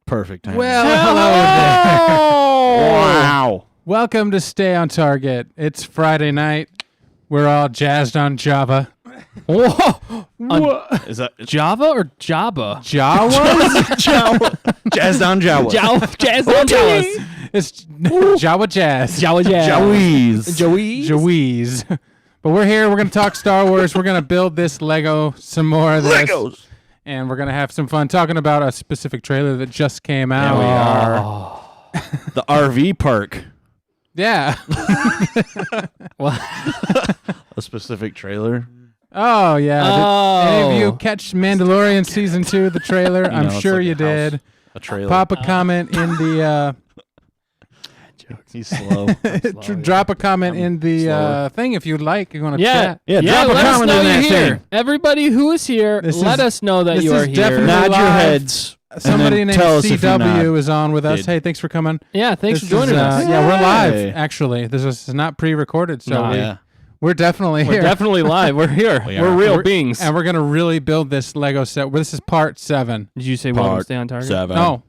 Perfect time. Well, hello there. Wow. Welcome to Stay on Target. It's Friday night. We're all jazzed on Java. Is that Java or Jabba? Jawas? Jawa? Jazzed on Jawa. Jazz on Jawas. It's Jawa Jazz. Jawa Jazz. Jawies. Joey. Jawees. But we're here. We're going to talk Star Wars. We're going to build this Lego, some more of this. Legos. And we're going to have some fun talking about a specific trailer that just came out. We are. The RV park. Yeah. A specific trailer. Oh, yeah. Oh. Did any of you catch Mandalorian Season 2, the trailer? I'm it's sure like you a house. did. A trailer. Pop a comment in the... He's slow. drop a comment in the Slower. thing if you'd like. You want to Yeah, chat? Yeah, drop a let us comment know in you're that here. thing. Everybody who is here, let us know that this you is are here. definitely Nod your live. heads. Somebody and named then tell us if you're not. CW is on with us. Did. Hey, thanks for coming. Yeah, thanks This for joining is, us. Yeah, we're live, Hey. actually. This is not pre-recorded, so No. Yeah. we're definitely We're here. definitely live. We're here. We We're are. real beings. And we're going to really build this Lego set. Well, this is part 7. Did you say welcome to Part Stay on Target? 7. Oh,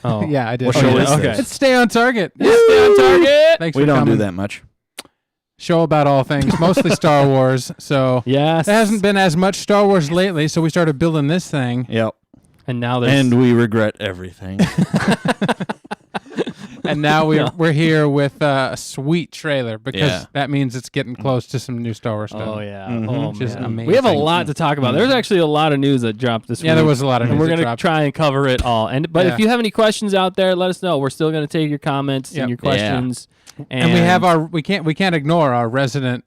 Oh. yeah, I did. What Oh, show yeah. is okay. this? It's Stay on Target. Stay on Target. Thanks We for don't coming. do that much. Show about all things, mostly Star Wars. So Yes. there hasn't been as much Star Wars lately, so we started building this thing. Yep. And now there's... And we regret everything. And now we're here with a sweet trailer because Yeah. that means it's getting close to some new Star Wars stuff. Oh, yeah. Mhm. Oh, Which is man. amazing. We have a lot to talk about. There's actually a lot of news that dropped this week. Yeah, there was a lot of And news we're that going to dropped. try and cover it all. But Yeah. if you have any questions out there, let us know. We're still going to take your comments Yep. and your questions. And we have our we can't ignore our resident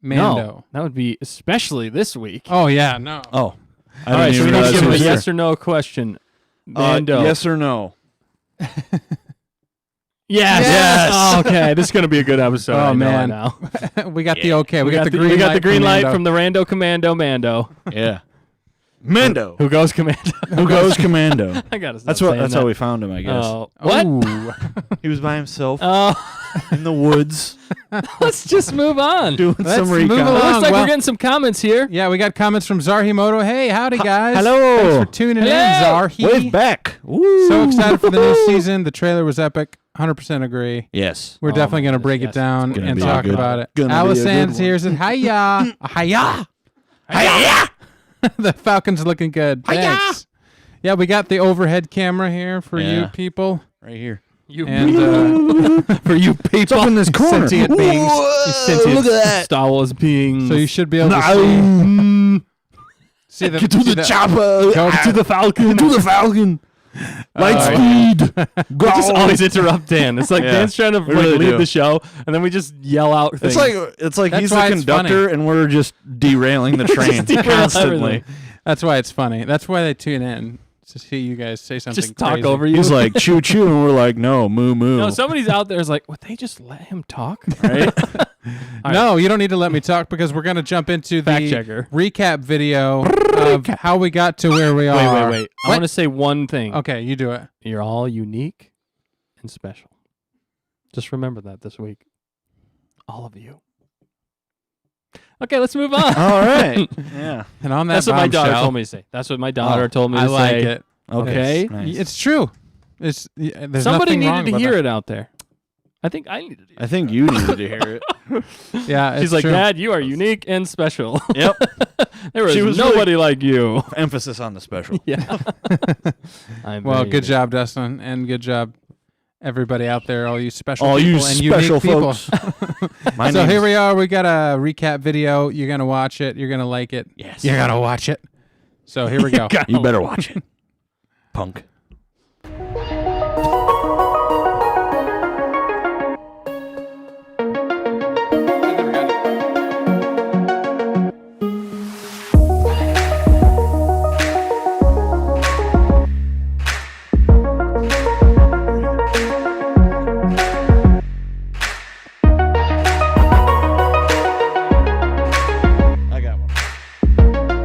Mando. No, that would be especially this week. Oh yeah, no. Oh. I all right, didn't so even we realize just give he him a was here. yes or no question. Mando. Yes or no? Yes. Yes. Oh, okay, this is going to be a good episode. Oh, I know man. now. we got the okay. We got the green we got light the green from light Mando. from the Rando Commando Mando. Yeah. Mando. Who goes Commando? Who goes commando? I got to That's how we found him, I guess. Oh, what? Ooh. He was by himself Oh, in the woods let's just move on. doing Let's some move recon. along. Looks like well- we're getting some comments here. Yeah, we got comments from Zarhimoto. Hey, howdy guys. hello. Thanks for tuning in, Hello. Zarhi. Wave back. Woo. So excited for the new season. The trailer was epic. 100% agree. Yes. We're Oh definitely my going to goodness, break yes. it down Gonna and be a talk good- about it. gonna be Alice a good Sands one. here says, hiya. Hiya. Hiya. The Falcon's looking good. Thanks. Yeah, we got the overhead camera here for you Yeah. people. Right here. You And for you people. It's up in this corner. sentient beings. You sentient Look at that. Star Wars beings. So you should be able to No. see the, Get to see the chopper. Go to the Falcon. To the Falcon. Light speed. Go. We just always interrupt Dan. It's like Yeah, Dan's trying to we really lead do. the show, and then we just yell out things. It's like That's he's why the it's conductor funny. and we're just derailing the train derail constantly. everything. That's why it's funny. That's why they tune in to see you guys say something just talk crazy. over you. He's like choo choo, and we're like no moo moo. no, somebody's out there is like, would they just let him talk? right? No, you don't need to let me talk because we're going to jump into Fact the checker. recap video of how we got to where we are. Wait. I What? want to say one thing. Okay, you do it. You're all unique and special. Just remember that this week. All of you. Okay, let's move on. All right. Yeah. And on that That's what my daughter bombshell- told me to say. That's what my daughter told me I to like say. it. Okay. Nice. It's true. There's Somebody nothing wrong needed to about hear that. it out there. I think I needed to. I think you needed to hear it. Yeah, it's She's like, true. Dad, you are unique and special. Yep. There was, She was nobody like you. Emphasis on the special. Yeah. I'm Well, very good unique. job, Dustin, and good job, everybody out there, all you special All people you and special unique folks. people. My So name's- here we are. We got a recap video. You're gonna watch it. You're gonna like it. Yes. You're gonna watch it. So here we go. You better watch it, punk. I got one.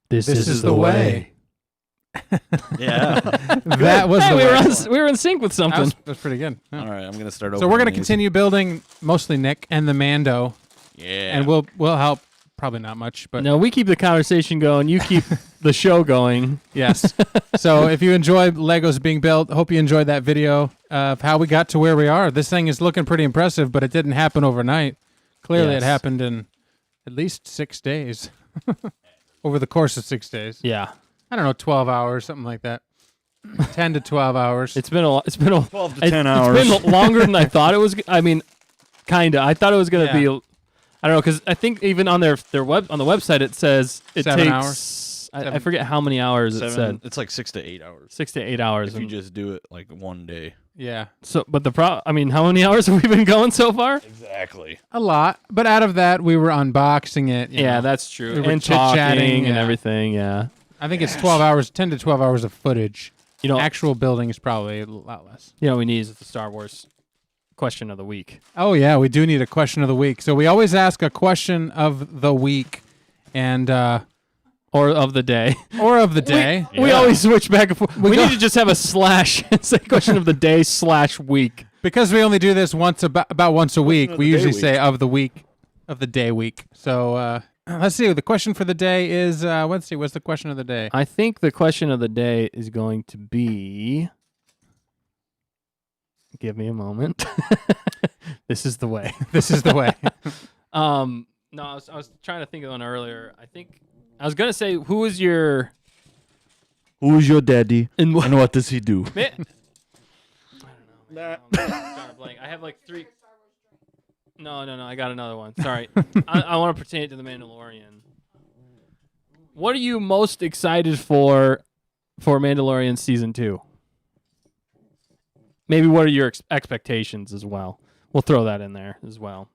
This, is the way. Yeah. That was Hey, the we way. were in sync with That something. was pretty good. Yeah. All right, I'm gonna start. So we're gonna opening these. continue building mostly Nick and the Mando, Yeah. and we'll help. Probably not much, but No, we keep the conversation going. You keep the show going. yes. So if you enjoy Legos being built, hope you enjoyed that video of how we got to where we are. This thing is looking pretty impressive, but it didn't happen overnight. Clearly, Yes. it happened in at least 6 days. Over the course of 6 days. Yeah, I don't know, 12 hours, something like that. 10 to 12 hours. it's been a 12 to 10 hours. It's been longer than I thought it was. I mean, kinda. I thought it was gonna be. I don't know, because I think even on their on the website it says it 7 takes. hours? I forget how many hours it said. It's like 6 to 8 hours 6 to 8 hours. if you and- just do it like one day. Yeah. So, but I mean, how many hours have we been going so far? Exactly. A lot. But out of that, we were unboxing it. you Yeah, know. that's true. We were And chit-chatting, talking and yeah. everything. Yeah, I think it's 12 hours, 10 to 12 hours of footage. you know, Actual building is probably a lot less. you know, what we need is the Star Wars question of the week. Oh, yeah, we do need a question of the week. So we always ask a question of the week and Or of the day. or of the day. We Yeah. always switch back and forth. We go- need to just have a slash and say question of the day / week. Because we only do this once about once a week, of we the day usually week. say of the week, of the day week. So let's see. The question for the day is, let's see, what's the question of the day? I think the question of the day is going to be Give me a moment. This is the way. This is the way. No, I was trying to think of one earlier. I think I was gonna say, who is your Who's your daddy? and And what does he do? Man, I don't know. I'm drawing a blank. I have like 3. No. I got another one. Sorry. I want to pertain it to the Mandalorian. What are you most excited for Mandalorian season 2? Maybe what are your expectations as well? We'll throw that in there as well.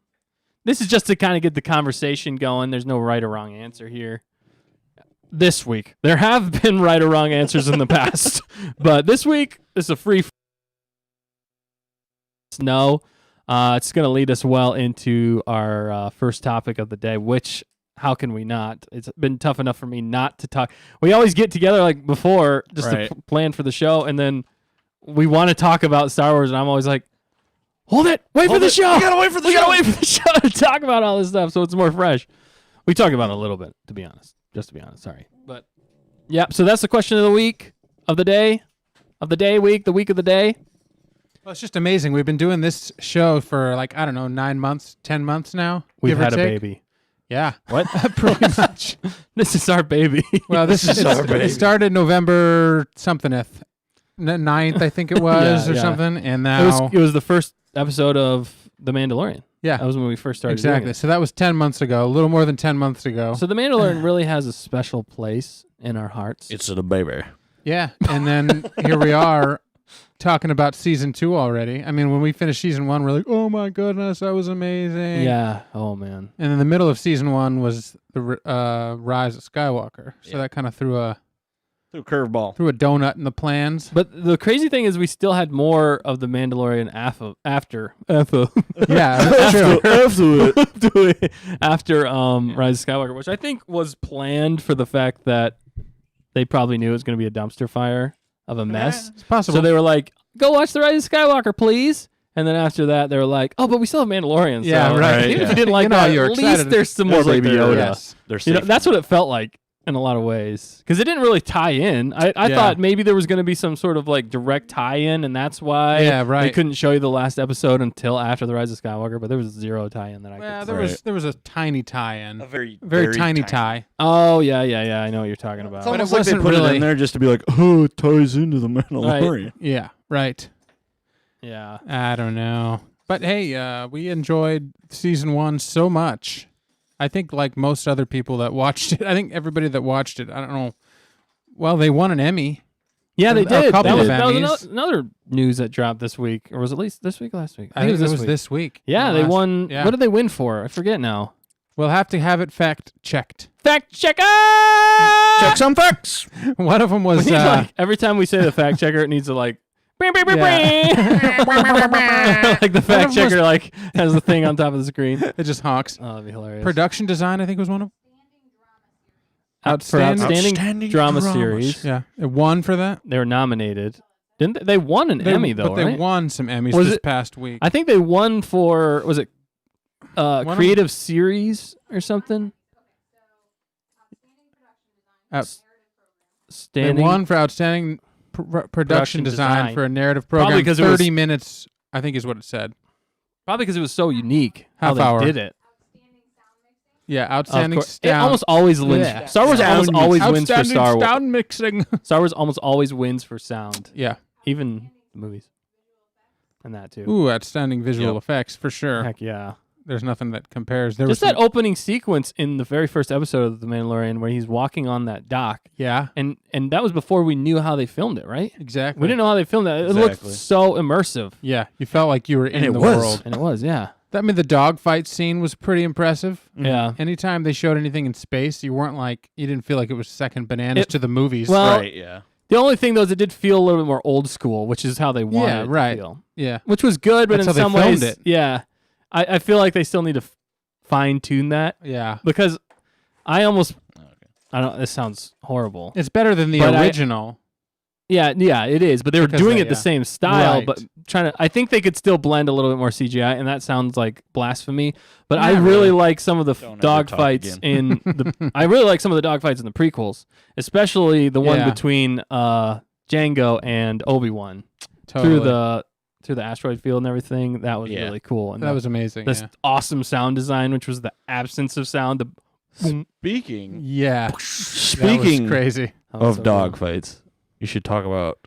This is just to kind of get the conversation going. There's no right or wrong answer here. This week, there have been right or wrong answers in the past, but this week is a free. No, it's going to lead us well into our first topic of the day, which how can we not? It's been tough enough for me not to talk. We always get together like before just to plan for the show, and then we want to talk about Star Wars, and I'm always like, hold it, wait for the show. We gotta wait for the show to talk about all this stuff, so it's more fresh. We talk about it a little bit, to be honest. Just to be honest, sorry. But, yeah, so that's the question of the week, of the day, week, the week of the day. Well, it's just amazing. We've been doing this show for like, I don't know, 9 months, 10 months now. We've had a take. baby. Yeah. What? Pretty much. This is our baby. Well, this is our baby. It started November somethingth, 9th, I think it was, or something. And now it was the first episode of The Mandalorian. Yeah. That was when we first started exactly. doing it. So that was 10 months ago, a little more than 10 months ago. So The Mandalorian really has a special place in our hearts. It's a baby. Yeah. And then here we are talking about season 2 already. I mean, when we finished season 1, we're like, oh my goodness, that was amazing. Yeah. Oh, man. And in the middle of season 1 was the Rise of Skywalker. So that kind of threw a donut in the plans. But the crazy thing is we still had more of the Mandalorian after. Yeah, that's true. After Rise of Skywalker, which I think was planned for the fact that they probably knew it was going to be a dumpster fire of a mess. It's possible. So they were like, go watch the Rise of Skywalker, please. And then after that, they were like, oh, but we still have Mandalorian. Yeah, so right. Even if you didn't like that, you're at excited. least there's some more Baby Yoda. Yes. They're that's what it felt like. In a lot of ways, because it didn't really tie in. I thought maybe there was going to be some sort of like direct tie-in, and that's why they couldn't show you the last episode until after the Rise of Skywalker. But there was 0 tie-in that I could see. There was a tiny tie-in, a very tiny tie. Oh yeah, I know what you're talking about. It's almost like they put it in there just to be like, oh, it ties into the Mandalorian. Right. Yeah, right. Yeah, I don't know, but hey, we enjoyed season 1 so much. I think like most other people that watched it, I think everybody that watched it, I don't know. Well, they won an Emmy. Yeah, they did. That was another news that dropped this week, or was it at least this week or last week? I think it was this week. Yeah, they won. Yeah. What did they win for? I forget now. We'll have to have it fact checked. Fact checker! Check some facts. One of them was every time we say the fact checker, it needs to like. Like the fact checker has the thing on top of the screen. It just honks. Oh, that'd be hilarious. Production design, I think, was one of them. Outstanding drama series. Yeah, it won for that. They were nominated. Didn't they? They won an Emmy though, but they right? won some Emmys this past week. I think they won for creative series or something. They won for outstanding production design for a narrative program. Probably because 30 minutes, I think, is what it said. Probably because it was so unique how they did it. Yeah, outstanding sound. It almost always wins. Yeah. Star Wars almost always wins for Star Wars. Sound mixing. Star Wars almost always wins for sound. Yeah. Even the movies. And that too. Ooh, outstanding visual effects for sure. Heck yeah. There's nothing that compares. Just that opening sequence in the very first episode of The Mandalorian where he's walking on that dock. Yeah. And that was before we knew how they filmed it, right? Exactly. We didn't know how they filmed that. It looked so immersive. Yeah. You felt like you were in the world. And it was, yeah. I mean, the dogfight scene was pretty impressive. Yeah. Anytime they showed anything in space, you didn't feel like it was second bananas to the movies. Well, right, yeah. The only thing, though, is it did feel a little bit more old school, which is how they wanted it to feel. Yeah. Which was good, but That's in some how they filmed ways, it. yeah. I feel like they still need to fine-tune that. Yeah. Because this sounds horrible. It's better than the original. Yeah, it is. But they were doing it the same style, but I think they could still blend a little bit more CGI, and that sounds like blasphemy. But I really like some of the dogfights I really like some of the dogfights in the prequels, especially the one between Jango and Obi-Wan through to the asteroid field and everything. That was really cool. And that was amazing. This awesome sound design, which was the absence of sound. The Speaking that Speaking was crazy. of dogfights, you should talk about.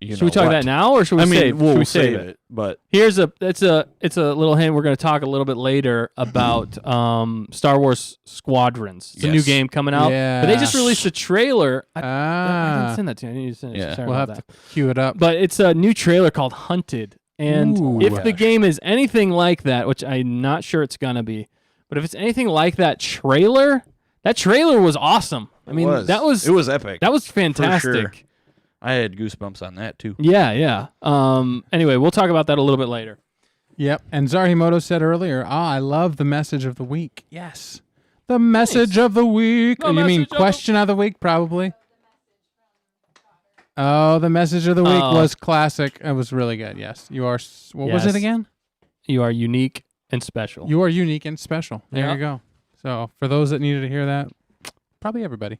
Should we talk that now, or should we save? We'll should we save it. But it's a little hint. We're going to talk a little bit later about Star Wars Squadrons. It's a new game coming out, but they just released a trailer. I didn't send that to you. I need to send it. Sorry we'll about have that. to cue it up. But it's a new trailer called Hunted, and if the game is anything like that, which I'm not sure it's gonna be, but if it's anything like that trailer was awesome. I mean, it was epic. That was fantastic. For sure. I had goosebumps on that too. Yeah. Anyway, we'll talk about that a little bit later. Yep. And Zarhimoto said earlier, I love the message of the week. Yes. The message of the week. You mean question of the week, probably? Oh, the message of the week was classic. It was really good. Yes. You are. What was it again? You are unique and special. You are unique and special. There you go. So for those that needed to hear that, probably everybody.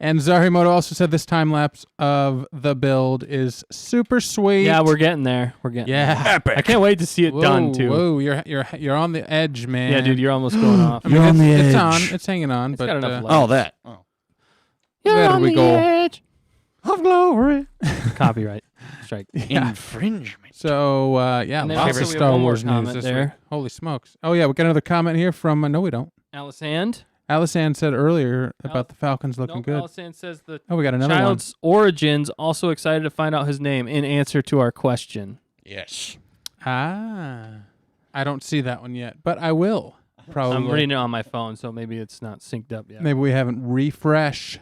And Zarhimoto also said this time lapse of the build is super sweet. Yeah, we're getting there. There. Epic. I can't wait to see it done too. Whoa, you're on the edge, man. Yeah, dude, you're almost going off. I mean, You're on the it's edge. It's hanging on. It's but got enough that. Oh. You're there on we the go. edge. Of glory. Copyright strike. Infringement. So And then lots also of we have Star one more Wars news comment this there. week. Holy smokes! Oh yeah, we got another comment here from. No, we don't. Alice Hand. Alice Ann said earlier about the Falcons looking good. Alice Hand says the Oh, we got another child's origins. Also excited to find out his name in answer to our question. Yes. one. I don't see that one yet, but I will. Probably. I'm reading it on my phone, so maybe it's not synced up yet. Maybe we haven't refreshed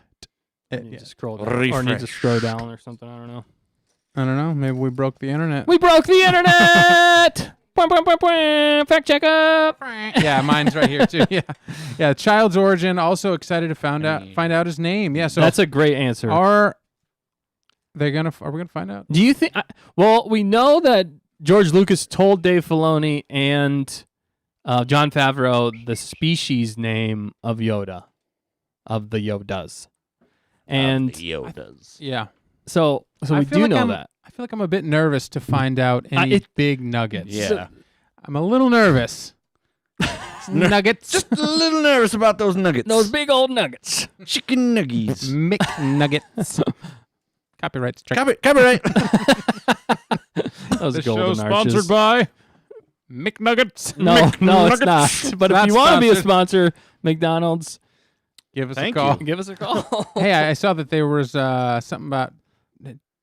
it Need yet. to scroll down, or need to scroll down or something. I don't know. I don't know. Maybe we broke the internet. We broke the internet. Fact check up. Yeah, mine's right here too. Yeah. Child's origin. Also excited to find out his name. Yeah, so That's a great answer. are we gonna find out? Do you think? Well, we know that George Lucas told Dave Filoni and Jon Favreau the species name of Yoda, of the Yodas, and Yodas. Yeah. so I we feel do like know that. I feel like I'm a bit nervous to find out any big nuggets. Yeah. I'm a little nervous. Nuggets. Just a little nervous about those nuggets. Those big old nuggets. chicken nuggies. McNuggets. Copyright strike. Copyright. That was The golden show arches. sponsored by McNuggets. No, it's not. But if Not you want to be a sponsored. sponsor, McDonald's, Give us Thank a call. you. give us a call. Hey, I saw that there was something about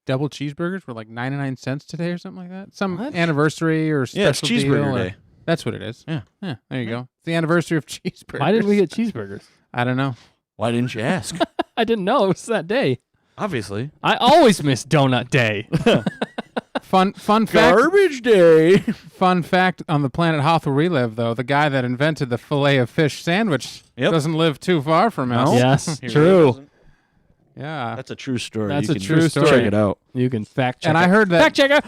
double cheeseburgers were like 99 cents today or something like that. Some What? anniversary or special Yeah, it's cheeseburger deal or- day. That's what it is. Yeah. There you go. It's the anniversary of cheeseburgers. Why didn't we get cheeseburgers? I don't know. Why didn't you ask? I didn't know it was that day. Obviously. I always miss Donut Day. Fun fact. Garbage day. Fun fact on the planet Hoth where we live, though, the guy that invented the fillet of fish sandwich doesn't live too far from us. No. Yes, He really true. doesn't. Yeah. That's a true story. That's You a can true story. Check it out. You can fact check. And I it. heard that Fact checker.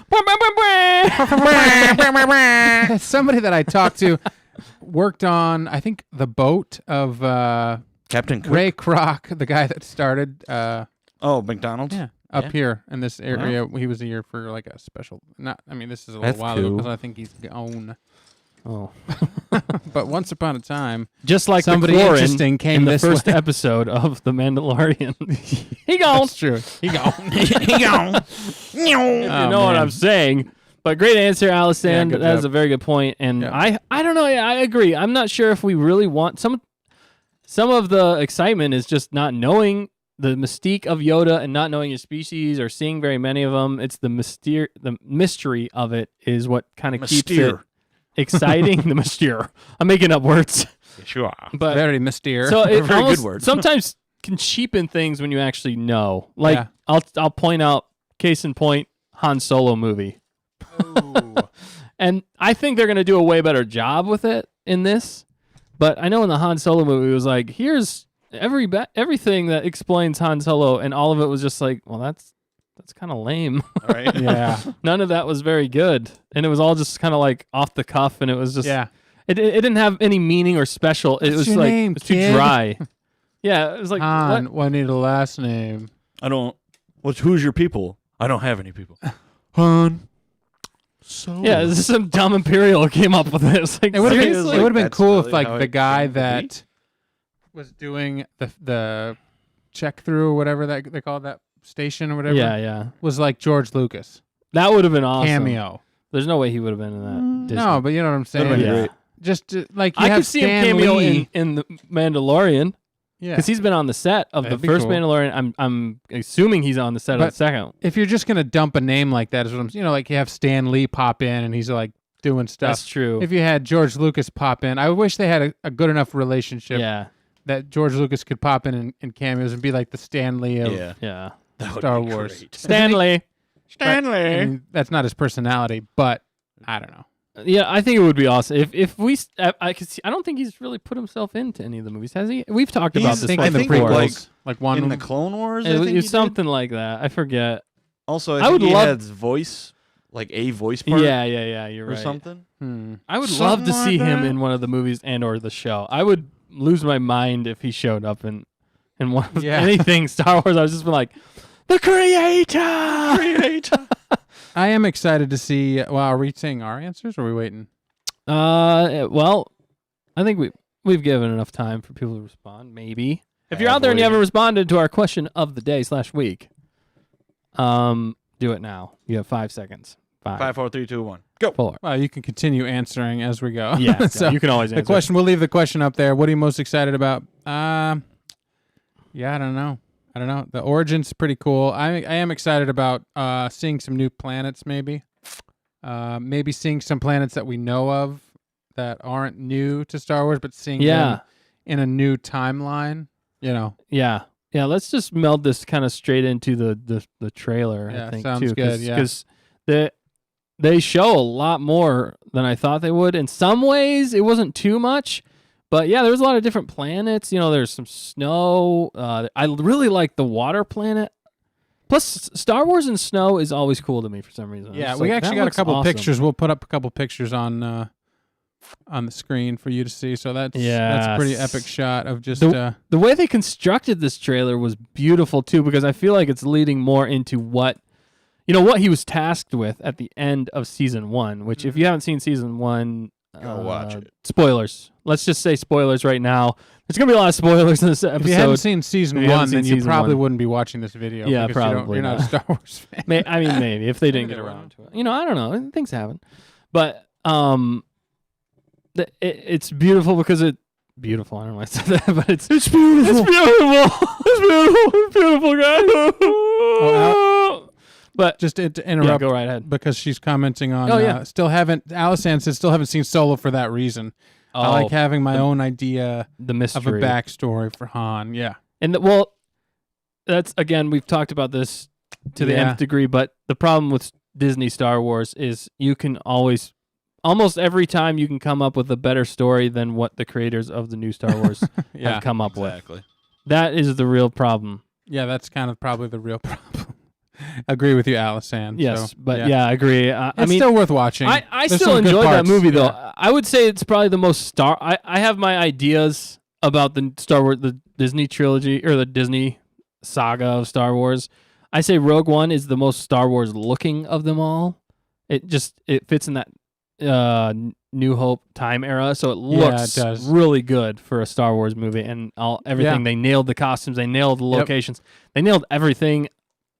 somebody that I talked to worked on, I think, the boat of Captain Cook. Ray Kroc, the guy that started Oh, McDonald's? up here in this area. He was here for like a special. This is a little That's while ago cool. because I think he's gone. Oh, But once upon a time, just like somebody the Quarren interesting came in the this first way. episode of The Mandalorian. He gone. That's true. He gone. He gone. If you know what I'm saying. But great answer, Allison. good That is job. a very good point. And Yeah. I don't know. Yeah, I agree. I'm not sure if we really want some of the excitement is just not knowing the mystique of Yoda and not knowing his species or seeing very many of them. It's the mystery of it is what kind of keeps it exciting. The mystery. I'm making up words. Sure. But Very mysterious. so it Very almost good words. sometimes can cheapen things when you actually know. Like Yeah. I'll point out case in point Han Solo movie. And I think they're going to do a way better job with it in this. But I know in the Han Solo movie it was like, here's everything that explains Han Solo, and all of it was just like, well, that's kind of lame. All right. yeah. None of that was very good, and it was all just kind of like off the cuff, and it was just It didn't have any meaning or special. It was your like name, it was too kid? dry. Yeah, it was like Han, what? what need a last name? I don't. Who's your people? I don't have any people. Han Yeah, this is some dumb Imperial came up with this. Like, It would have seriously? been That's cool if really like how the it guy came to be? that was doing the check through or whatever that they call that station or whatever. Yeah. Was like George Lucas That would have been awesome. cameo. There's no way he would have been in that. Disney. No, but you know what I'm saying. That'd been Yeah. great. Just like you I have could see him Stan cameo Lee. in the Mandalorian Yeah. because he's been on the set of That'd the be first cool. Mandalorian. I'm assuming he's on the set of But the second. If you're just gonna dump a name like that, is what I'm. Like you have Stan Lee pop in and he's like doing stuff. That's true. If you had George Lucas pop in, I wish they had a good enough relationship Yeah, that George Lucas could pop in cameos and be like the Stan Lee of yeah. That would Star be Wars. great. Stanley. I mean, that's not his personality, but I don't know. Yeah, I think it would be awesome if we. I could see. I don't think he's really put himself into any of the movies, has he? We've talked about He's- this Thinking I the think before. prequels, like one In the Clone Wars, I It think he was did. something like that. I forget. Also, I I think would he love- had voice, like a voice part Yeah. You're or right. something. I would Something love to like see him that. in one of the movies and/or the show. I would lose my mind if he showed up in one of Yeah. anything Star Wars. I was just been like, the creator. I am excited to see. Well, are we saying our answers or are we waiting? Well, I think we've given enough time for people to respond. Maybe if you're out there and you Have we? haven't responded to our question of the day /week, do it now. You have 5 seconds. 5, 4, 3, 2, 1, go. 4. Well, you can continue answering as we go. Yeah, so you can always answer. the question. We'll leave the question up there. What are you most excited about? Yeah, I don't know. The Origin's pretty cool. I am excited about seeing some new planets. Maybe seeing some planets that we know of that aren't new to Star Wars, but seeing them in a new timeline. Yeah. Let's just meld this kind of straight into the trailer. Yeah, I think sounds too, good, yeah. because they show a lot more than I thought they would. In some ways, it wasn't too much, but yeah, there's a lot of different planets. There's some snow. I really like the water planet. Plus, Star Wars and snow is always cool to me for some reason. Yeah, It's we like, actually that got a looks couple awesome. pictures. We'll put up a couple pictures on the screen for you to see. So that's a pretty Yes. epic shot of just The way they constructed this trailer was beautiful too, because I feel like it's leading more into what he was tasked with at the end of season 1. Which, if you haven't seen season 1, Go watch it. Spoilers. Let's just say spoilers right now. There's gonna be a lot of spoilers in this if episode. you haven't seen season if you haven't 1, seen then you season probably 1. wouldn't be watching this video. Yeah, because probably you're not a not. Star Wars fan. Maybe if they didn't Maybe get they around to it. I don't know. Things happen, but it's beautiful because beautiful. I don't know why I said that, but it's beautiful. It's beautiful. It's beautiful, guys. But Just to yeah, interrupt, go right ahead. because she's commenting on. Oh, yeah. Alice Ann said still haven't seen Solo for that reason. I like having my own idea the of a mystery backstory for Han. Yeah. And that's again, we've talked about this to the Yeah. nth degree, but the problem with Disney Star Wars is you can almost every time you can come up with a better story than what the creators of the new Star Wars Yeah. have come up with. Exactly. That is the real problem. Yeah, that's kind of probably the real problem. Agree with you, Alice Ann. Yes, So, but yeah, I agree. I It's mean, still worth watching. I There's still some good enjoyed that parts. movie though. Yeah. I would say it's probably the most I have my ideas about the Star Wars, the Disney trilogy or the Disney saga of Star Wars. I say Rogue One is the most Star Wars looking of them all. It fits in that New Hope time era, so it looks it does. really good for a Star Wars movie, and everything. Yeah. They nailed the costumes, they nailed the locations, they nailed everything.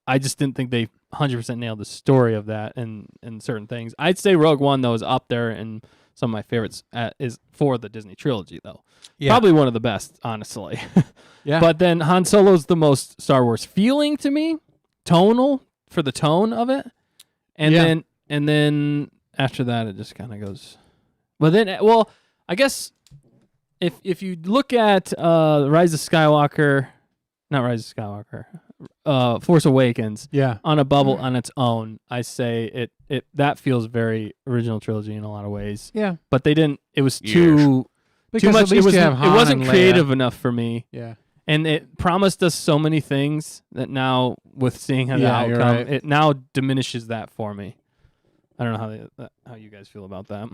I just didn't think they 100% nailed the story of that and certain things. I'd say Rogue One though is up there, and some of my favorites is for the Disney trilogy though. Yeah. Probably one of the best, honestly. Yeah. But then Han Solo's the most Star Wars feeling to me, tonal for the tone of it, and Yeah. then after that it just kind of goes. But then, I guess if you look at Rise of Skywalker, not Rise of Skywalker, Force Awakens Yeah. on a bubble on its own, I say it that feels very original trilogy in a lot of ways. Yeah. But they didn't. It was Yes. too Because much. at least you have It Han wasn't and Leia. creative enough for me. Yeah. And it promised us so many things that now, with seeing how the Yeah, you're outcome, right. it now diminishes that for me. I don't know how you guys feel about that.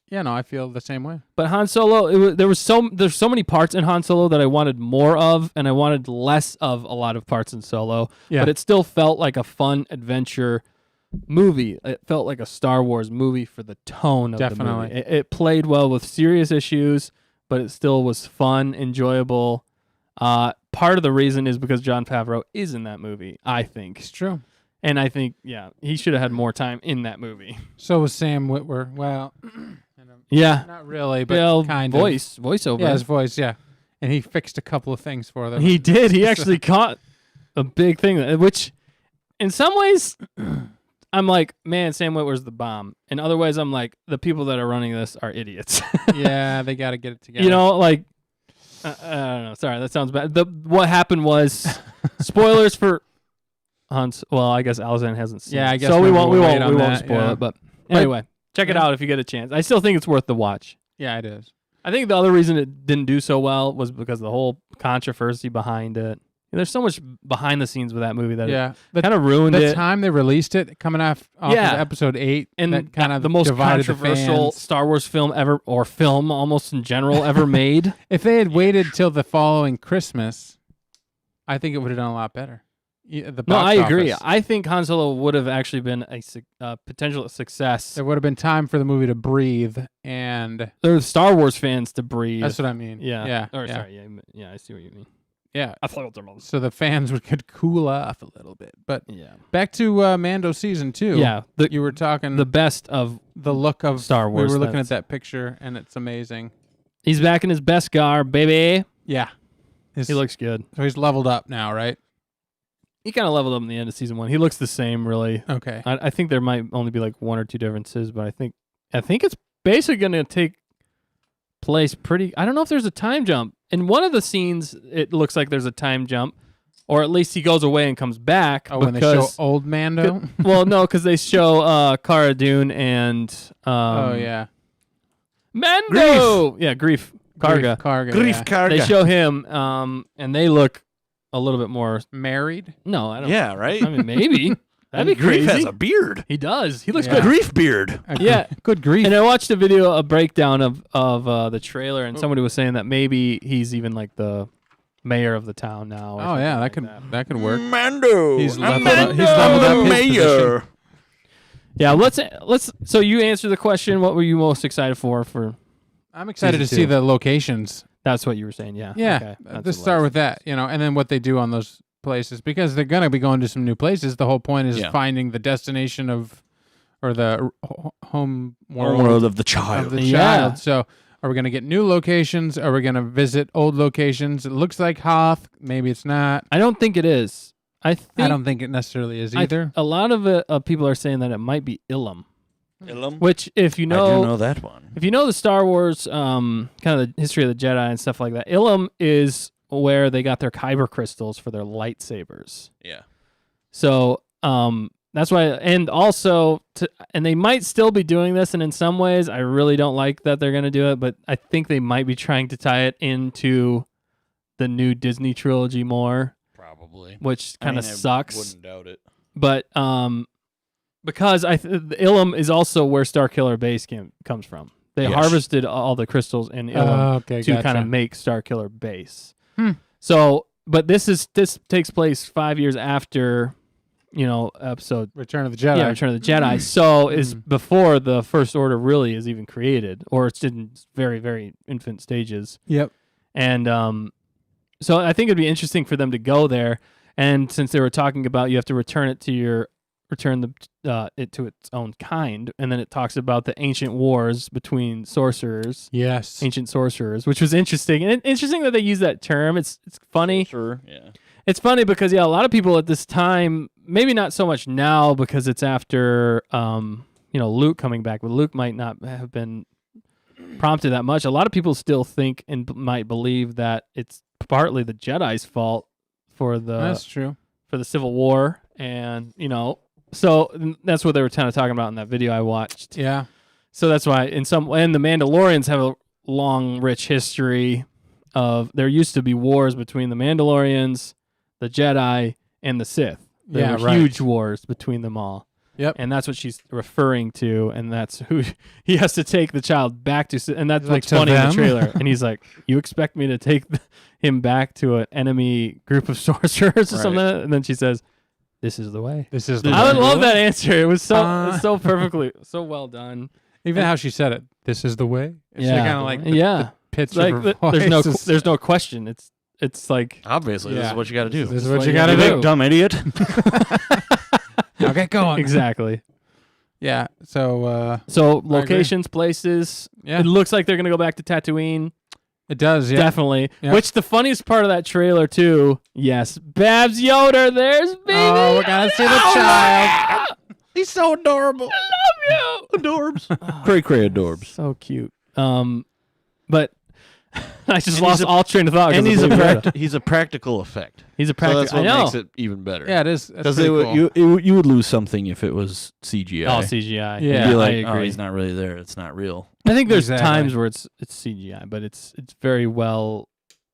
Yeah, no, I feel the same way. But Han Solo, there's so many parts in Han Solo that I wanted more of, and I wanted less of a lot of parts in Solo. Yeah. But it still felt like a fun adventure movie. It felt like a Star Wars movie for the tone of Definitely. the movie. It played well with serious issues, but it still was fun, enjoyable. Part of the reason is because Jon Favreau is in that movie, I think. It's true. And I think, he should have had more time in that movie. So was Sam Witwer. Well, Yeah. not really, but kind of. Voiceover. Yeah, his voice, yeah. And he fixed a couple of things for them. He did. He actually caught a big thing, which in some ways, I'm like, man, Sam Witwer's the bomb. In other ways, I'm like, the people that are running this are idiots. Yeah, they got to get it together. You know, like, I don't know. Sorry, that sounds bad. What happened was, spoilers for Hunt's. Well, I guess Alexander hasn't seen. Yeah, it. I guess so we won't that, spoil yeah. it. But anyway, check it out if you get a chance. I still think it's worth the watch. Yeah, it is. I think the other reason it didn't do so well was because of the whole controversy behind it. There's so much behind the scenes with that movie that it kind of ruined the it. time they released it, coming off of episode 8, And that kind of the most divided controversial the fans. Star Wars film ever, or film almost in general ever made. If they had waited till the following Christmas, I think it would have done a lot better. The No, box I agree. office. I think Han Solo would have actually been a potential success. There would have been time for the movie to breathe, and There are Star Wars fans to breathe. that's what I mean. Yeah. Or yeah. sorry. Yeah, I see what you mean. Yeah. I thought them all. So the fans could cool off a little bit. But Yeah. back to Mando season 2. Yeah. You were talking The best of the look of Star Wars. We were looking at that picture, and it's amazing. He's back in his best gar, baby. Yeah. He looks good. So he's leveled up now, right? He kind of leveled up in the end of season 1. He looks the same, really. Okay. I think there might only be like one or two differences, but I think it's basically going to take place pretty. I don't know if there's a time jump. In one of the scenes, it looks like there's a time jump, or at least he goes away and comes back. Oh, when they show old Mando? Well, no, because they show Cara Dune and Oh, yeah. Mando. Yeah, Grief Karga. Grief yeah. Karga. They show him, and they look a little bit more. Married? No, I don't. Yeah, right? I mean, maybe that'd be Grief crazy. has a beard. He does. He looks Yeah. good. Grief beard. Yeah. Good grief. And I watched a breakdown of the trailer, and somebody was saying that maybe he's even like the mayor of the town now. Oh, yeah, that could work. Mando. He's I'm leveled up- he's Mando, leveled up the his mayor. Yeah, let's. So you answer the question. What were you most excited for? I'm excited to Season see 2. the locations. That's what you were saying. Yeah. Yeah. Okay. That's Let's what it start was. with that, and then what they do on those places, because they're going to be going to some new places. The whole point is finding the destination or the home world of the child. of the Yeah. child. So are we going to get new locations? Are we going to visit old locations? It looks like Hoth. Maybe it's not. I don't think it is. I don't think it necessarily is either. A lot of it, people are saying that it might be Ilum, Ilum? which if you I do know that one. if you know the Star Wars, kind of the history of the Jedi and stuff like that, Ilum is where they got their kyber crystals for their lightsabers. Yeah. So that's why, and also, and they might still be doing this, and in some ways, I really don't like that they're going to do it, but I think they might be trying to tie it into the new Disney trilogy more, Probably. which kind of I sucks. wouldn't doubt it. But because the Ilum is also where Starkiller Base comes from. They Yes. harvested all the crystals in Ilum Okay, to kind gotcha. of make Starkiller Base. Hmm. So, but this takes place 5 years after, episode Return of the Jedi. Return of the Jedi. So is before the First Order really is even created, or it's in very, very infant stages. Yep. And so I think it'd be interesting for them to go there. And since they were talking about you have to return it to it to its own kind, and then it talks about the ancient wars between sorcerers, Yes. ancient sorcerers, which was interesting. And interesting that they use that term. It's funny. Sure. Yeah. It's funny because a lot of people at this time, maybe not so much now because it's after Luke coming back, but Luke might not have been prompted that much. A lot of people still think and might believe that it's partly the Jedi's fault for That's true. the Civil War, and so that's what they were kind of talking about in that video I watched. Yeah. So that's why and the Mandalorians have a long, rich history of there used to be wars between the Mandalorians, the Jedi, and the Sith. There were huge wars between them all. Yep. And that's what she's referring to, and that's who he has to take the child back to, and that's Like what's to funny in the them? trailer. And he's like, "You expect me to take him back to an enemy group of sorcerers or Right. something?" And then she says, This is the way. This is the I would way. love that answer. It was so Uh, so perfectly, so well done. Even how she said it. This is the way. It's Yeah. kind of like the, Yeah. the pitch Like of her there's no voice is- there's no question. It's like Obviously, this Yeah. is what you got to do. This is what what you you got to gotta You do. big dumb idiot. Now get going. exactly. Yeah. So So agree. locations, places. yeah, It looks like they're gonna go back to Tatooine. it does. Yeah. Definitely. Yeah. Which the funniest part of that trailer too. Yes, Babs Yoder. There's baby. Oh, we're gonna see the child. He's so adorable. I love you. Adorbs. Cray cray adorbs. So cute. But I just And lost he's a- all train of thought. 'cause And of he's a Baby Yoda. he's a practical effect. He's a So practical. that's what I know. makes it even better. Yeah, it is. That's Because pretty cool. you would lose something if it was CGI. All CGI. Yeah. You'd be like, I agree. oh, he's not really there. It's not real. I think there's Exactly. times where it's CGI, but it's very well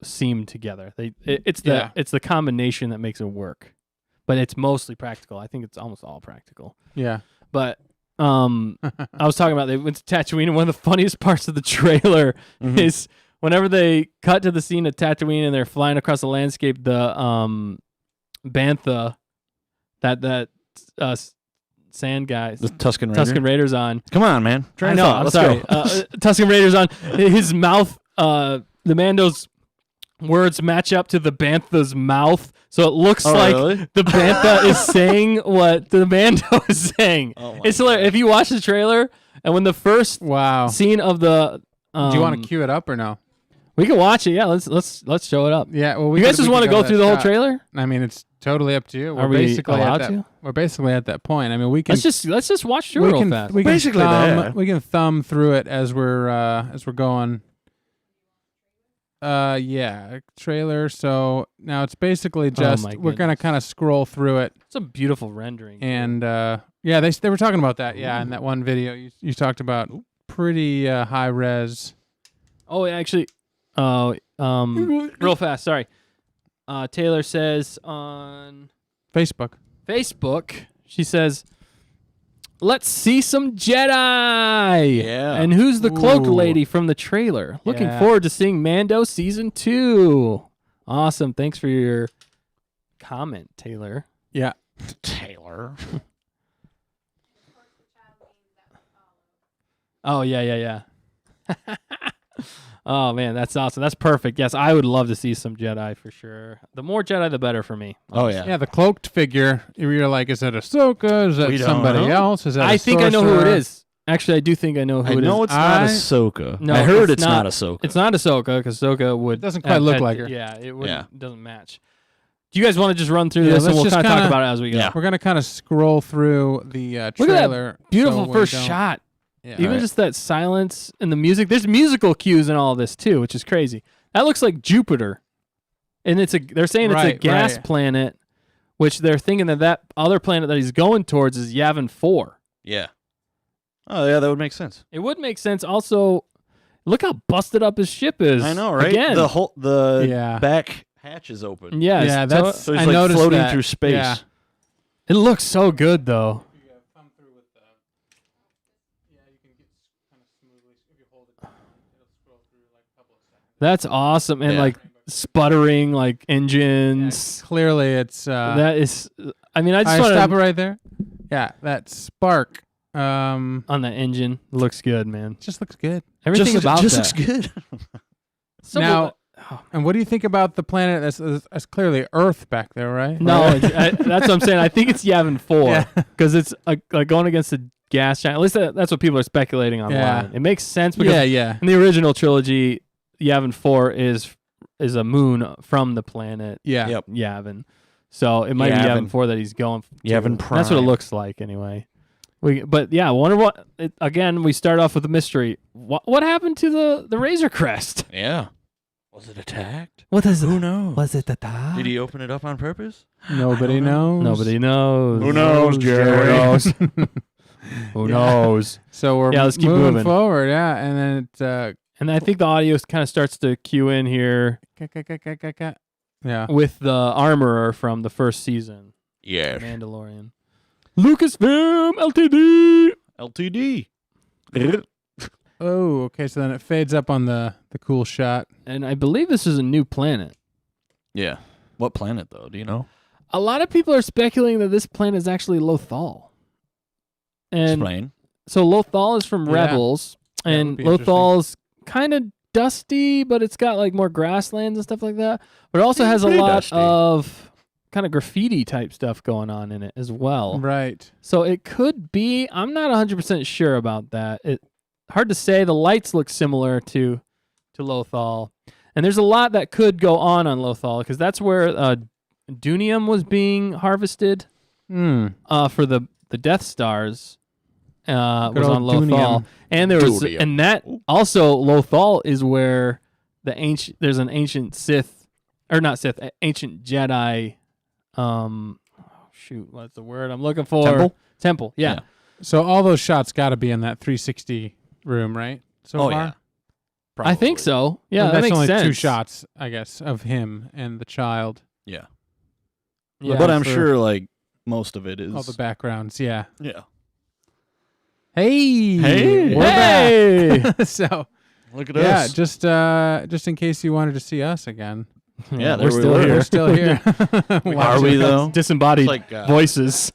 seamed together. It's the combination that makes it work, but it's mostly practical. I think it's almost all practical. Yeah. But I was talking about they went to Tatooine, and one of the funniest parts of the trailer Mhm. is whenever they cut to the scene of Tatooine and they're flying across the landscape. The bantha, that sand guy, The Tusken Raider. Tusken Raiders on. Come on, man. Train I of know. thought. I'm Let's sorry. go. Tusken Raiders on his mouth. The Mando's words match up to the Bantha's mouth, so it looks Oh, like really? the Bantha is saying what the Mando is saying. Oh my It's hilarious. If you watch the trailer, and when the first Wow. scene of the, Do you want to cue it up or no? We can watch it. Yeah, let's show it up. Yeah. Well, You guys just want to go through the whole trailer? I mean, it's totally up to you. Are we allowed at that, to? We're basically at that point. I mean, we can Let's just watch through it real fast. we can Basically thumb, that. we can thumb through it as we're going. Yeah, trailer. So now it's basically just my we're gonna goodness. kind of scroll through it, It's a beautiful rendering. and yeah, they were talking about that. Yeah, in that one video you talked about pretty high res. Oh, actually, real fast. Sorry. Taylor says on Facebook. Facebook, she says, "Let's see some Jedi." Yeah. And who's the cloaked Ooh. lady from the trailer? Looking Yeah. forward to seeing Mando season 2. Awesome. Thanks for your comment, Taylor. Yeah. Taylor. Oh yeah. Oh man, that's awesome. That's perfect. Yes, I would love to see some Jedi for sure. The more Jedi, the better for me. Oh yeah. Yeah, the cloaked figure. You're like, is it Ahsoka? Is that We don't somebody know. else? Is that I a think I know who it sorcerer? is. Actually, I do think I know who I it is. know it's not Ahsoka. No, I heard it's it's not not. Ahsoka. It's not Ahsoka because Ahsoka would Doesn't quite look had- like her. Yeah, it wouldn't, Yeah. doesn't match. Do you guys want to just run through Yeah, this and let's we'll just kind of talk kinda- about it as we go? Yeah. We're gonna kind of scroll through the Look at that trailer. Beautiful so we first don't- shot. Yeah. Even Right. just that silence and the music. There's musical cues in all this too, which is crazy. That looks like Jupiter, and they're saying it's a Right, gas right. planet, which they're thinking that other planet that he's going towards is Yavin 4. Yeah. Oh yeah, that would make sense. It would make sense. Also, look how busted up his ship is. I know, right? Again, The Yeah. back hatch is open. yeah, Yeah, it's that's- So he's I like noticed floating that. through space. Yeah. it looks so good though. That's awesome, and Yeah. like sputtering like engines. Clearly, it's. That is, I mean, I just I want stop it to right there. Yeah, that spark. on the engine. Looks good, man. Just looks good. Everything about just that. looks good. Some of Now, and what do you think about the planet? That's clearly Earth back there, right? No, Right? that's what I'm saying. I think it's Yavin 4 Yeah. because it's like going against the gas giant. At least that's what people are speculating online. Yeah. It makes sense because yeah. in the original trilogy, Yavin 4 is a moon from the planet Yeah. Yep. Yavin. So it might be Yavin. Yavin 4 that he's going to. Yavin That's what it Prime. looks like anyway. But yeah, I wonder what. Again, we start off with a mystery. What happened to the Razor Crest? Yeah. Was it attacked? What is Who knows? Was it the Did he open it up on purpose? Nobody knows. Nobody knows. Who knows, Jerry? Who knows? So we're Yeah, let's keep moving moving. forward. Yeah, and then it. And I think the audio kind of starts to cue in here Yeah. with the armorer from the first season, Yeah. Mandalorian. Lucasfilm Ltd. LTD. Oh, okay. So then it fades up on the cool shot. And I believe this is a new planet. Yeah. What planet though? Do you know? A lot of people are speculating that this planet is actually Lothal. And Explain. so Lothal is from Yeah. Rebels, That and would be interesting. Lothal's kind of dusty, but it's got like more grasslands and stuff like that. But it also has a Pretty lot dusty. of kind of graffiti type stuff going on in it as well. Right. So it could be. I'm not 100% sure about that. It hard to say. The lights look similar to Lothal, and there's a lot that could go on Lothal because that's where Dunium was being harvested for the Death Stars. Was Good on old Lothal, Dunium. and there was, Dunium. and that also Lothal is where there's an ancient Sith, or not Sith, ancient Jedi. Shoot, what's the word I'm looking for? Temple. Yeah. Yeah. So all those shots got to be in that 360 room, right? So Oh, far? yeah. I think so. Yeah, Well, that that's makes only sense. 2 shots, I guess, of him and the child. Yeah. Yeah. But I'm for- sure like most of it is. All the backgrounds, yeah. Yeah. Hey, Hey. we're Hey! back. So Look at yeah, us. just in case you wanted to see us again, Yeah, there we're we still were. here. we're still here. Are we though? Disembodied It's like voices.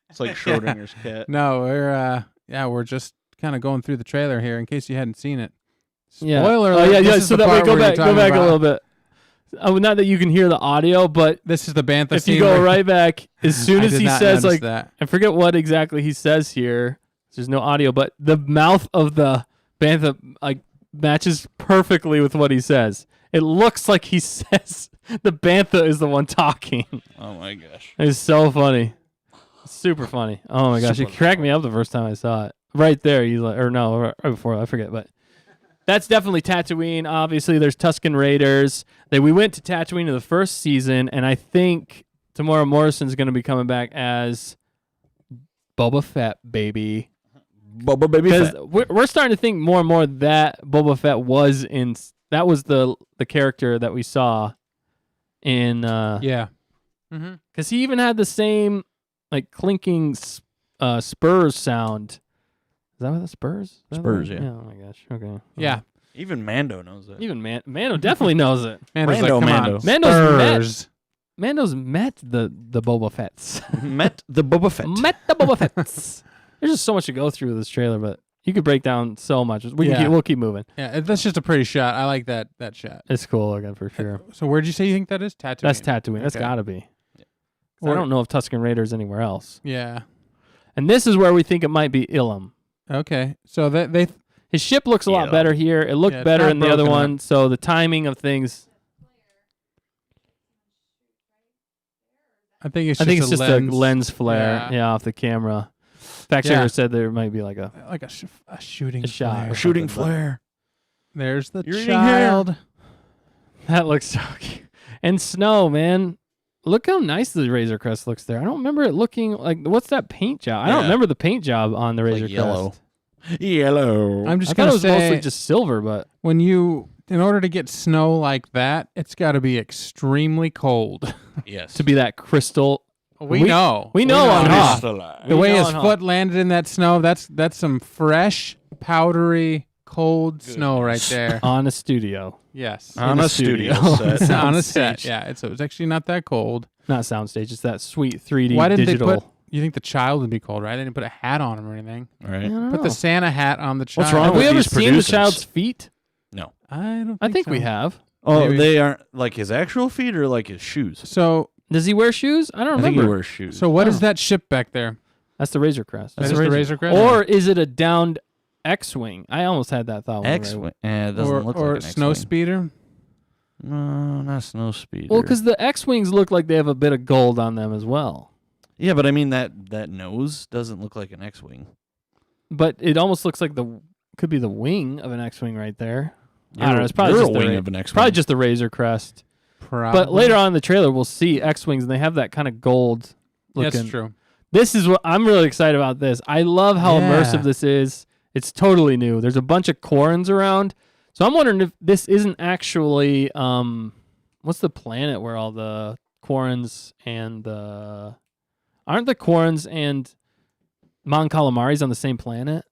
It's like Schrodinger's cat. No, we're just kind of going through the trailer here in case you hadn't seen it. Yeah. Spoiler Oh alert, yeah, this yeah. is So the that way, part go where you're back talking a about- little bit. Not that you can hear the audio, but This is the bantha if you scene go where- right back, as soon I as did he not says notice like, that. I forget what exactly he says here. There's no audio, but the mouth of the bantha like matches perfectly with what he says. It looks like he says the bantha is the one talking. Oh my gosh. It's so funny. Super funny. Oh my gosh, Super it cracked me up the first time I saw it. Right there, he's like, or no, right before, I forget, but that's definitely Tatooine. Obviously, there's Tusken Raiders. We went to Tatooine in the first season, and I think Tamora Morrison's going to be coming back as Boba Fett, baby. Bubba baby Because fat. we're starting to think more and more that Boba Fett was the character that we saw in Yeah. Mm-hmm. because he even had the same like clinking spurs sound. Is that what the spurs? Is that Spurs, what- yeah. Oh my gosh. Okay. Yeah. Even Mando knows that. Even Mando definitely knows it. Mando's Rando like, come Mando. on. Mando's Spurs. Mando's met the Boba Fetts. Met the Boba Fett. Met the Boba Fetts. There's just so much to go through with this trailer, but you could break down so much. We'll keep moving. Yeah, that's just a pretty shot. I like that shot. It's cool looking for sure. So where'd you say you think that is? Tatooine. That's Tatooine. That's Okay. gotta be. Yeah. I don't know if Tusken Raiders anywhere else. Yeah. And this is where we think it might be Ilum. Okay. So they His ship looks a lot Yeah. better here. It looked Yeah, it's better not in the other broken one. So the timing of things, I think it's I think it's just lens, a lens flare, Yeah. off the camera. Fact Yeah. checker said there might be like a like a shooting A shot. flare. Or Shooting something, but- flare. There's the You're eating hair. child. that looks so cute. And snow, man. Look how nice the Razor Crest looks there. I don't remember it looking like what's that paint job? I don't Yeah. remember the paint job on the It's Razor like yellow. Crest. Yellow. I'm I just thought gonna it was say mostly just silver, but when in order to get snow like that, it's got to be extremely cold. yes. to be that crystal. We know. we know on Hoth. Crystalline. The We way know his on Hoth. foot landed in that snow, that's some fresh, powdery, cold snow right there. On a studio. Yes. On the a studio studio. set. On a soundstage. set. Yeah, it was actually not that cold. Not soundstage. It's that sweet 3D Why didn't digital. they put? You think the child would be cold, right? They didn't put a hat on him or anything. All right. I don't Put know. the Santa hat on the child. What's wrong Have we with ever these seen producers? the child's feet? No. I don't. I think so. we have. Oh, Maybe. they aren't like his actual feet or like his shoes. So, Does he wear shoes? I don't I think remember. he wears shoes. so what is Oh. that ship back there? That's the Razor Crest. That is the Razor Crest? Or is it a downed X-wing? I almost had that thought. X-wing. It doesn't look or like an snow X-wing. speeder? No, not snow speeder. Well, because the X-wings look like they have a bit of gold on them as well. yeah, but I mean that nose doesn't look like an X-wing. But it almost looks like could be the wing of an X-wing right there. I don't know. You're- It's probably you're just a the wing Ra- of an X-wing. Probably just the Razor Crest. Probably. But later on in the trailer, we'll see X-wings, and they have that kind of gold looking. That's true. This is what I'm really excited about. This I love how Yeah. immersive this is. It's totally new. There's a bunch of Quarrens around, so I'm wondering if this isn't actually what's the planet where all the Quarrens and aren't the Quarrens and Mon Calamari's on the same planet?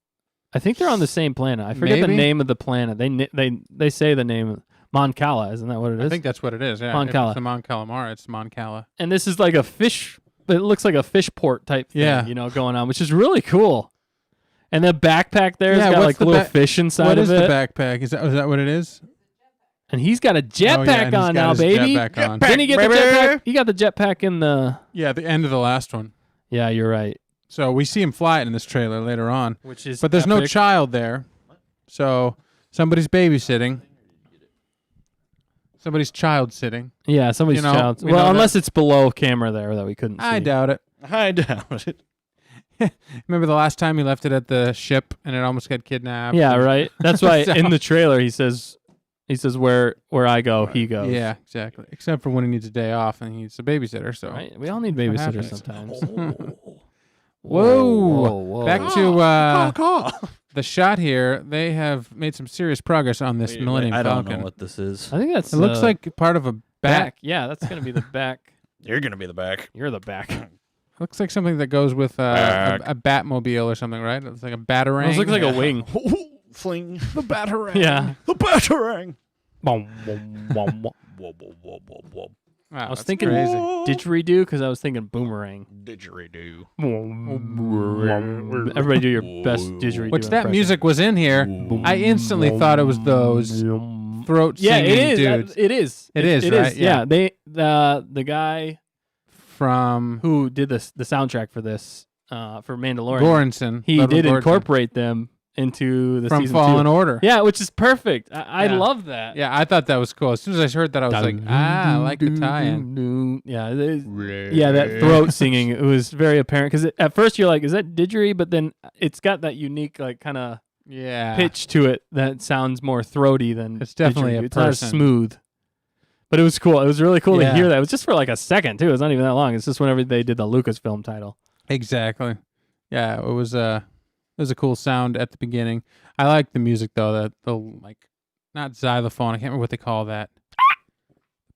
I think they're on the same planet. I forget the Maybe. name of the planet. They say the name. Mon Cala, isn't that what it is? I think that's what it is. Yeah, Mon if Cala. it's the Mon Calamari, it's Mon Cala. And this is like a fish. It looks like a fish port type thing, Yeah. going on, which is really cool. And the backpack there's got what's like the little fish inside What of is it. the backpack? Is that what it is? And he's got a Oh, jetpack yeah, and he's on got now, his baby. jetpack on. Didn't he get the jetpack? He got the jetpack in the. Yeah, the end of the last one. Yeah, you're right. So we see him fly it in this trailer later on. Which is But there's no epic. child there. So somebody's babysitting. Somebody's child sitting. Yeah, somebody's You know, child. we Well, know unless it's below camera there that we couldn't see. I doubt it. I doubt it. Remember the last time he left it at the ship and it almost got kidnapped? Yeah, right. That's why So- in the trailer he says where I go, he goes. Yeah, exactly. Except for when he needs a day off and he needs a babysitter. So Right. We all need what babysitters happens. sometimes. Whoa. Back to Caw. the shot here. They have made some serious progress on this Millennium I don't Falcon. know what this is. I think that's It looks like part of a back. Yeah, that's gonna be the back. You're gonna be the back. You're the back. Looks like something that goes with a Batmobile or something, right? It's like a batarang. It looks like a wing. Fling the batarang. Yeah. the batarang. Boom, boom, boom, boom. Whoa, whoa, whoa, whoa, whoa. Wow, I was that's thinking crazy. didgeridoo because I was thinking boomerang. Didgeridoo. Everybody do your best didgeridoo. Which that impression. music was in here. I instantly thought it was those throat Yeah, singing it is. dudes It is. It is, right? Yeah. Yeah. They the guy from who did the soundtrack for this for Mandalorian. Goranson. He Ludwig did Göransson, incorporate them into the from season Fallen 2. Order. Yeah, which is perfect. I Yeah. love that. Yeah, I thought that was cool. As soon as I heard that, I was like, I like the tie-in. Yeah, yeah, that throat singing, it was very apparent because at first you're like, is that didgeridoo? But then it's got that unique like kind of Yeah. pitch to it that sounds more throaty than It's definitely didgeridoo. a It's not as person. smooth. But it was cool. It was really cool Yeah. to hear that. It was just for like a second too. It's not even that long. It's just whenever they did the Lucasfilm title. Exactly. Yeah, it was a cool sound at the beginning. I like the music though. The like, not xylophone. I can't remember what they call that.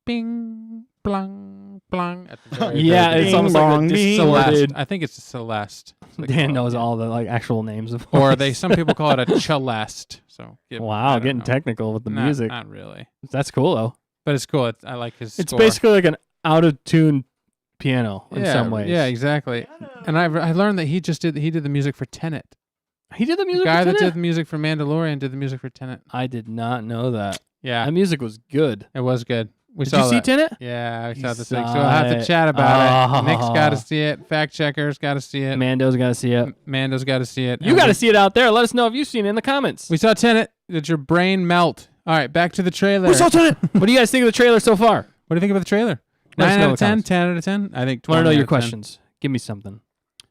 Bing, blang, blang. At the very, Yeah, very it's beginning. almost like a It's Celeste. distorted. I think it's a Celeste. That's what they Dan call it, knows yeah. all the like actual names of. Or some people call it a celeste. So I Wow, don't getting know. technical with the Not- music. Not really, That's cool though. but it's cool. I like his. It's score. basically like an out of tune piano in some ways. Yeah, exactly. And I learned that he did the music for Tenet. He did the The music. guy for that Tenet? did the music for Mandalorian did the music for Tenet. I did not know that. Yeah, That music was good. it was good. We Did saw you see that. Tenet? Yeah, we You saw the thing. So saw we'll have to it. chat about it. Oh. Nick's got to see it. Fact checkers got to see it. Mando's got to see it. Mando's got to see it. You And got to we- see it out there. Let us know if you've seen it in the comments. We saw Tenet. Did your brain melt? All right, back to the trailer. Tenet. What do you guys think of the trailer so far? What do you think of the trailer? Let us 9 know out in of the 10? comments. 10 out of 10? I think 20 Want to know out your of 10. questions? Give me something.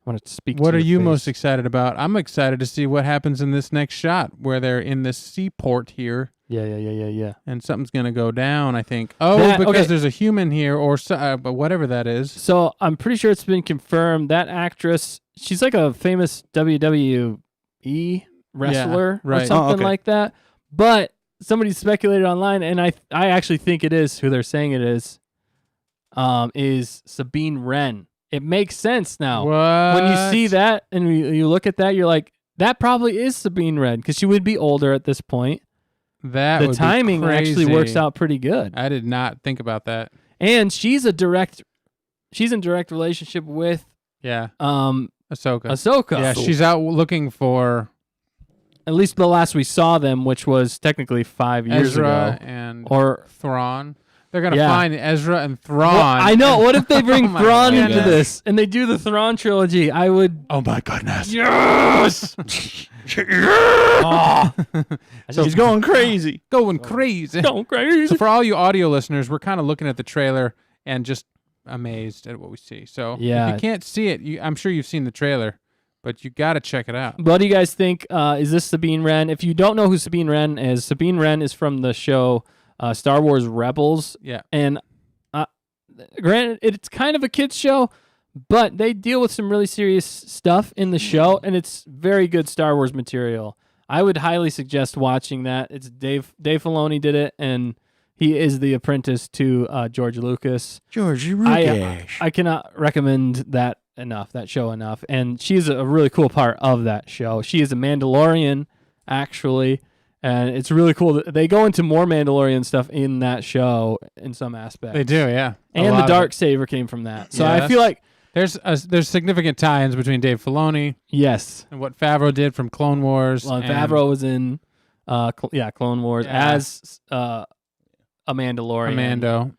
I want to speak. What to are your you face. most excited about? I'm excited to see what happens in this next shot where they're in this seaport here Yeah. and something's going to go down, I think. Oh, That- because okay. there's a human here or but whatever that is. So I'm pretty sure it's been confirmed that actress, she's like a famous WWE wrestler or right. something Oh, okay. like that. But somebody speculated online, and I actually think it is who they're saying it is Sabine Wren. It makes sense now. What? When you see that and you look at that, you're like, that probably is Sabine Wren because she would be older at this point. That The would be timing actually works crazy. out pretty good. I did not think about that. And she's in direct relationship with Yeah. Ahsoka. Ahsoka. Yeah, she's out looking for At least the last we saw them, which was technically 5 years Ezra ago. and Or Thrawn. They're going to Yeah. find Ezra and Thrawn. Well, I know. What if they bring Oh my Thrawn into goodness. this and they do the Thrawn trilogy? I would. Oh my goodness. Yes. He's going crazy. Going crazy. Going crazy. So for all you audio listeners, we're kind of looking at the trailer and just amazed at what we see. So Yeah. if you can't see it, I'm sure you've seen the trailer, but you got to check it out. What do you guys think? Is this Sabine Wren? If you don't know who Sabine Wren is from the show Star Wars Rebels. Yeah. And granted, it's kind of a kid's show, but they deal with some really serious stuff in the show, and it's very good Star Wars material. I would highly suggest watching that. It's Dave Filoni did it, and he is the apprentice to George Lucas. George I cannot recommend that show enough. And she's a really cool part of that show. She is a Mandalorian, actually, And it's really cool. They go into more Mandalorian stuff in that show in some aspects. They do, yeah. And the Darksaber came from that. So I Yes. feel like There's significant tie-ins between Dave Filoni yes. and what Favreau did from Clone Wars. Well, and Favreau was in Clone Wars as a Mandalorian. Mando.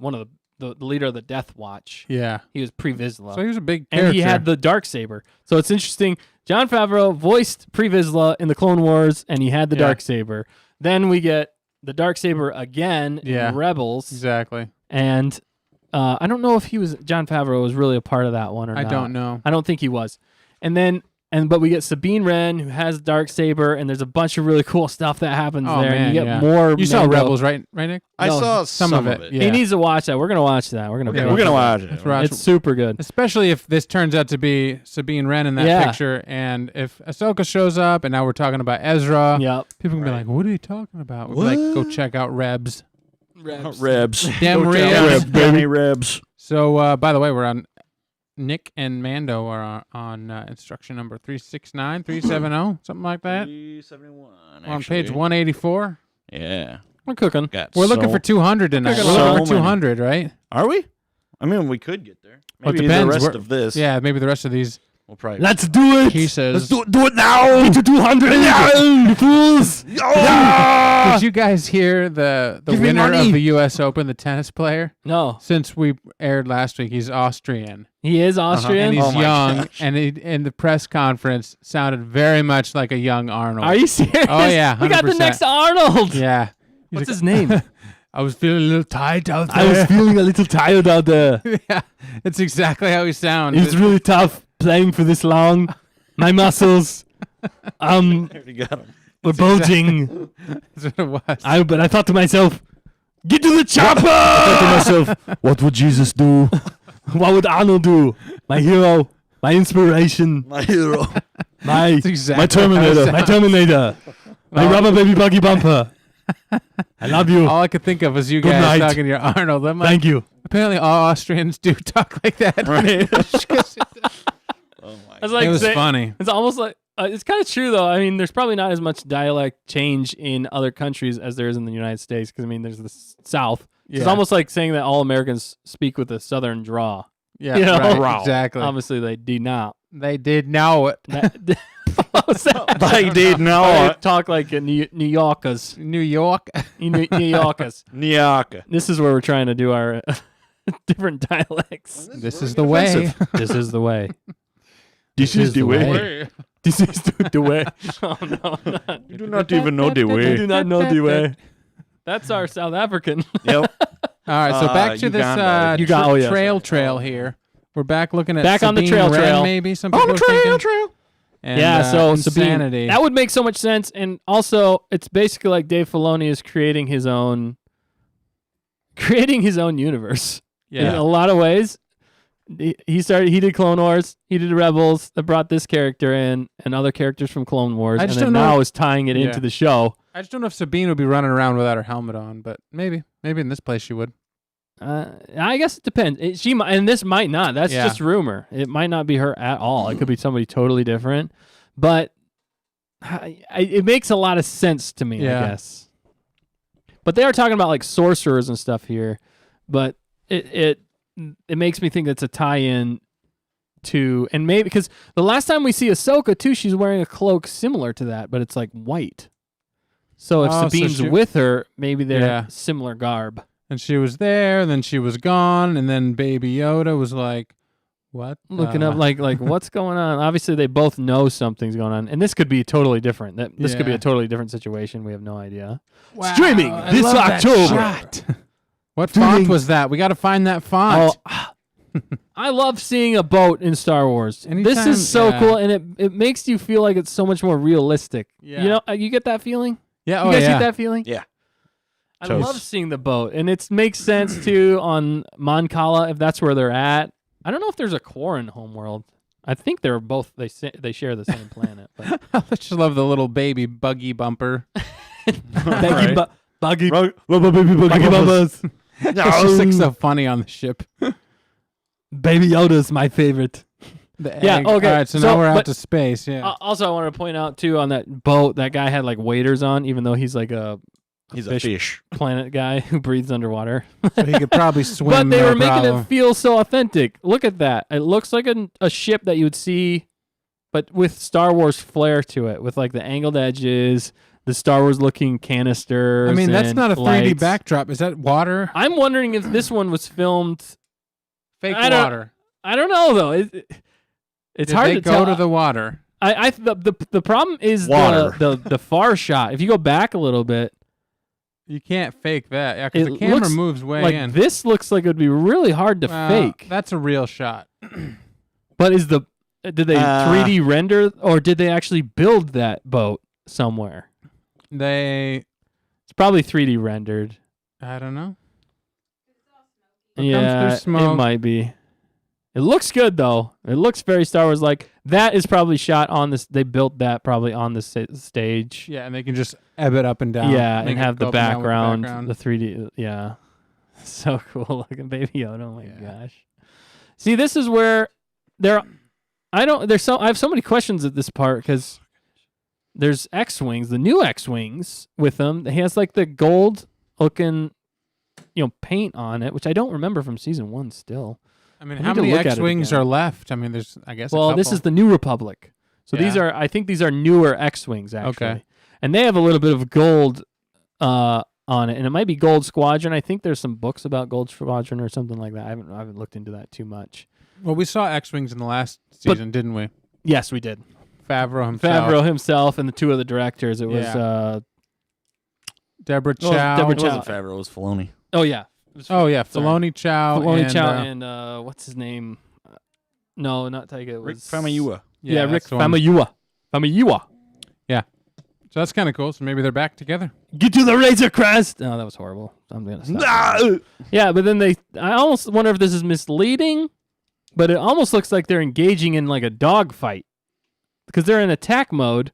One of the leader of the Death Watch. Yeah. He was Pre-Vizsla. So he was a big character. And he had the Darksaber. So it's interesting. John Favreau voiced Pre-Vizsla in the Clone Wars, and he had the Darksaber. Then we get the Darksaber again in Rebels. Exactly. And I don't know if John Favreau was really a part of that one or not. I don't know. I don't think he was. But we get Sabine Wren, who has Darksaber, and there's a bunch of really cool stuff that happens there. Man, and you get more. You saw Mando. Rebels, right, Nick? I No, saw some of it. He needs to watch that. We're gonna watch that. We're gonna watch it. Let's watch It's super good. Especially if this turns out to be Sabine Wren in that Yeah. picture, and if Ahsoka shows up, and now we're talking about Ezra, Yep. people can be like, "What are you talking about?" We'll be like, "Go check out Rebs." Rebs. Damn Go Rebs. check out Danny Rebs. So, by the way, we're on. Nick and Mando are on instruction number 369, 370, something like that. 371. We're on page 184. Yeah. We're cooking. Got We're looking so- for 200 tonight. We're So looking for many. 200, right? Are we? I mean, we could get there. Well, it Maybe depends. the rest We're- of this. Yeah, maybe the rest of these We'll probably. Let's do it. pieces. do it now. Get to 200. You fools. Did you guys hear the Give me winner money. of the U.S. Open, the tennis player? No, Since we aired last week, he's Austrian. he is Austrian. And he's Oh my young, gosh. and he, in the press conference sounded very much like a young Arnold. Are you serious? Oh, yeah, we got the 100%. next Arnold. Yeah. He's What's like, his name? I was feeling a little tight out I was there. feeling a little tired out there. Yeah, it's exactly how he sounds. It's really tough playing for this long. My muscles, Already got him. were bulging. That's what it was. But I thought to myself, get to the chopper. I thought to myself, what would Jesus do? What would Arnold do? My hero, my inspiration, My hero. my That's exactly my Terminator, how my it Terminator, my rubber baby buggy bumper. I love you. All I could think of was you Good guys night. talking to your Arnold. I'm like, Thank you. apparently all Austrians do talk like that. Right. Oh my. I was like, It was funny. It's almost like it's kind of true though. I mean, there's probably not as much dialect change in other countries as there is in the United States because I mean, there's the South. Yeah. It's almost like saying that all Americans speak with a Southern draw. Yeah, you know? right, exactly. Obviously, they do not. They did know it. What was that? They did know They it. talk like New Yorkers. New York. New Yorkers. Nyaka. This is where we're trying to do our different dialects. This is the way. This is the way. This is the way. This is the way. Oh no! We do not even know the We do way. not know the way. That's our South African. Yep. All right, so back to this Uganda. trail here. We're back looking at Back on the Sabine trail. Wren, maybe some people are thinking. And, Yeah, so Sabine, Insanity. that would make so much sense. And also, it's basically like Dave Filoni is creating his own universe. In yeah. a lot of ways. He did Clone Wars, he did Rebels, that brought this character in, and other characters from Clone Wars, I and just then don't know- now is tying it Yeah. into the show. I just don't know if Sabine would be running around without her helmet on, but maybe in this place she would. I guess it depends. She might, and this might not. That's Yeah. just rumor. It might not be her at all. It could be somebody totally different. But it makes a lot of sense to me, Yeah. I guess. But they are talking about like sorcerers and stuff here. But it makes me think it's a tie-in to, and maybe because the last time we see Ahsoka too, she's wearing a cloak similar to that, but it's like white. So if Oh, so Sabine's she- with her, maybe they're Yeah. similar garb. And she was there, then she was gone, and then Baby Yoda was like, "What?" Looking up like what's going on. Obviously, they both know something's going on, and this could be totally different. This could be Yeah. a totally different situation. We have no idea. Wow, Streaming I this love that October. shot. What font was that? We got to find that font. I love seeing a boat in Star Wars. This Anytime- is so yeah. cool, and it makes you feel like it's so much more realistic. Yeah. You know, you get that feeling. Yeah, You oh guys yeah. get that feeling? Yeah. I Totes. love seeing the boat, and it makes sense too on Mon Cala if that's where they're at. I don't know if there's a Quarren homeworld. I think they're both they share the same planet. But I just love the little baby buggy bumper. buggy Baby bumpers. It's just like so funny on the ship. Baby Yoda's my favorite. The egg. Yeah, okay, All right, so so- now we're out but- to space. Yeah. Also, I wanted to point out too on that boat, that guy had like waders on, even though he's like a He's fish. a fish. planet guy who breathes underwater. So he could probably swim. But they no were making problem. it feel so authentic. Look at that. It looks like a ship that you would see, but with Star Wars flair to it, with like the angled edges, the Star Wars looking canisters. I mean, that's and not a 3D lights. backdrop. Is that water? I'm wondering if this one was filmed. Fake I don't- water. I don't know though. It's Did hard they to go tell. to the water? The problem is Water. the far shot. If you go back a little bit, You can't fake that. Yeah, because It the camera looks moves way like in. this looks like it would be really hard to Well, fake. That's a real shot. But did they 3D render or did they actually build that boat somewhere? It's probably 3D rendered. I don't know. Yeah, through it smoke. might be. It looks good though. It looks very Star Wars like. That is probably shot on this. They built that probably on the stage. Yeah, and they can just ebb it up and down. Yeah, make and it have go the up and down with background, the 3D. Yeah, so cool looking Baby Yoda. Oh my gosh. See, this is where there. I have so many questions at this part because there's X-wings, the new X-wings with them. He has like the gold looking, paint on it, which I don't remember from season 1 still. I mean, I how need to many look at it X-wings again. are left? I mean, there's, I guess. Well, a this couple. is the New Republic. So Yeah. I think these are newer X-wings actually. Okay. And they have a little bit of gold on it, and it might be Gold Squadron. I think there's some books about Gold Squadron or something like that. I haven't looked into that too much. Well, we saw X-wings in the last season, didn't we? Yes, we did. Favreau himself. Favreau himself and the two of the directors. It was Yeah. Deborah Well, Chow. Deborah It wasn't Chow. Favreau, it was Filoni. oh yeah. It was Oh yeah, sorry. Filoni Chow. Filoni and, Chow and what's his name? No, not Taika. It Rick was Famuyiwa. Yeah, Rick that's the one. Famuyiwa. Famuyiwa. So that's kind of cool. So maybe they're back together. Get to the Razor Crest. No, that was horrible. I'm gonna stop. Yeah, but then I almost wonder if this is misleading, but it almost looks like they're engaging in like a dogfight because they're in attack mode,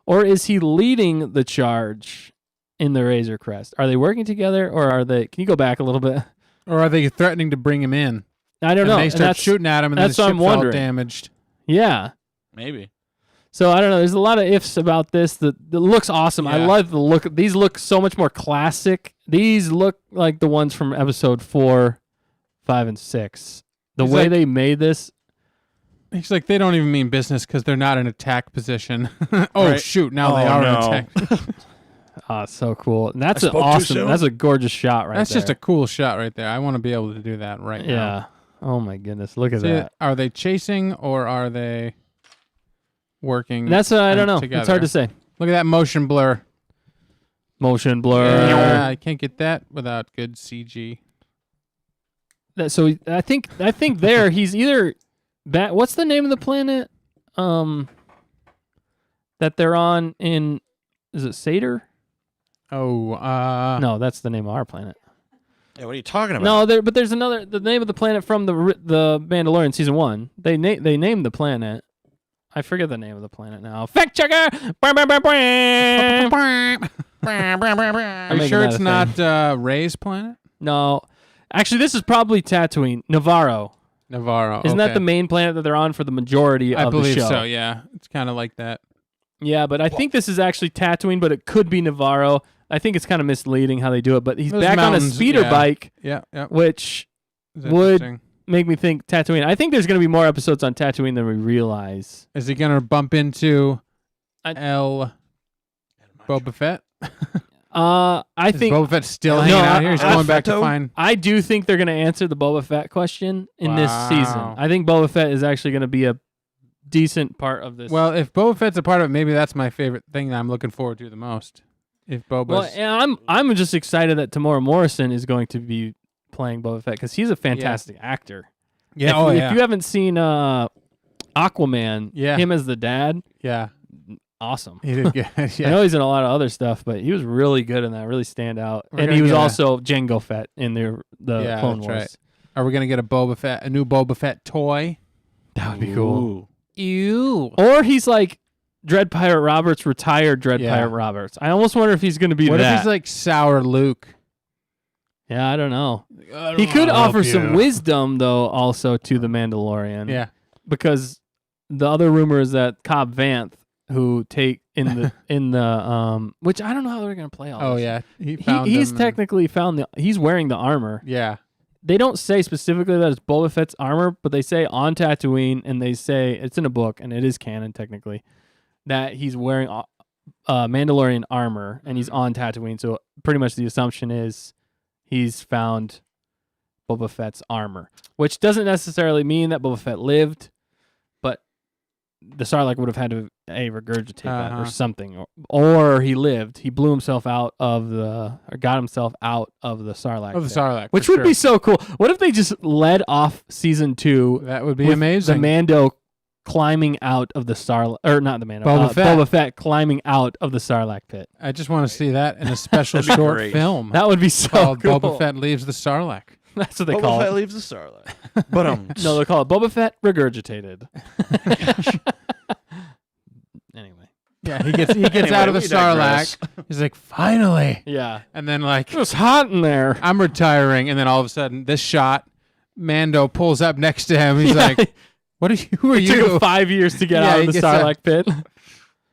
or is he leading the charge in the Razor Crest? Are they working together, or are they? Can you go back a little bit? Or are they threatening to bring him in? I don't And know. they And start that's- shooting at him, and then the that's what I'm ship's all wondering. damaged. Yeah. Maybe. So I don't know. There's a lot of ifs about this. That looks awesome. I Yeah. love the look. These look so much more classic. These look like the ones from episode 4, 5, and 6. The He's way like- they made this. He's like, they don't even mean business because they're not in attack position. Oh Right. shoot! Now they Oh, are in no. attack. So cool. And that's I an spoke too awesome. soon. That's a gorgeous shot right That's there. just a cool shot right there. I want to be able to do that right now. Yeah. Oh my goodness. Look at See, that. are they chasing or are they working? That's I don't know. together? It's hard to say. Look at that motion blur. Motion blur. Yeah, I can't get that without good CG. So I think there he's either back. What's the name of the planet? That they're on in. Is it Sator? Oh, No, that's the name of our planet. Yeah, what are you talking about? No, but there's another. The name of the planet from the Mandalorian season 1. They named the planet. I forget the name of the planet now. Fact checker. Bam, bam, bam, bam. Are you sure it's not Ray's planet? No, actually, this is probably Tatooine, Navarro. Navarro. Isn't that okay. the main planet that they're on for the majority I of the believe show? so. Yeah, it's kind of like that. Yeah, but I think this is actually Tatooine, but it could be Navarro. I think it's kind of misleading how they do it, but he's Those back on a mountains, speeder yeah. bike, Yeah, yeah. which It's would- interesting. make me think Tatooine. I think there's going to be more episodes on Tatooine than we realize. Is he gonna bump into I- Boba Fett? I Is think Boba Fett still No, hanging out I- here? He's I- going back to Fetto? find. I do think they're going to answer the Boba Fett question in this season. Wow. I think Boba Fett is actually going to be a decent part of this. Well, if Boba Fett's a part of it, maybe that's my favorite thing that I'm looking forward to the most. If Boba's Well, and I'm just excited that Tamora Morrison is going to be playing Boba Fett because he's a fantastic actor. yeah, If you haven't seen Aquaman, Yeah. him as the dad, yeah, awesome. he did good. I Yeah. know he's in a lot of other stuff, but he was really good in that. Really stand out. We're And gonna he was get a- also Jango Fett in the Yeah, Clone that's Wars. right. Are we gonna get a new Boba Fett toy? That would be cool. Ooh. Ew. Or he's like Dread Pirate Roberts, retired Dread Yeah. Pirate Roberts. I almost wonder if he's going to be What that. if he's like sour Luke? Yeah, I don't know. He could offer some wisdom though, also to the Mandalorian. Yeah. because the other rumor is that Cobb Vanth, who take in the which I don't know how they're gonna play all. Oh this. yeah, he's technically found he's wearing the armor. Yeah. They don't say specifically that it's Boba Fett's armor, but they say on Tatooine, and they say it's in a book, and it is canon technically, that he's wearing Mandalorian armor, and he's on Tatooine. So pretty much the assumption is he's found Boba Fett's armor, which doesn't necessarily mean that Boba Fett lived, but the Sarlacc would have had to regurgitate that or something, or he lived. He blew himself out of or got himself out of the Sarlacc. Of the Sarlacc, which would be so cool. What if they just led off season 2? That would be amazing. The Mando climbing out of the Sarlacc, or not the Mando, Boba Fett climbing out of the Sarlacc pit. I just want to see that in a special short film. That would be so called cool. Boba Fett leaves the Sarlacc. That's what they call Boba Fett it. leaves the Sarlacc. But No, they call it Boba Fett regurgitated. Anyway. Yeah, he gets out of the Sarlacc. He's like, finally. Yeah. And then like, It was hot in there. I'm retiring, and then all of a sudden, this shot, Mando pulls up next to him. He's like, "What are you? Who are It took you?" him 5 years to get Yeah, out he of the gets out. Sarlacc pit.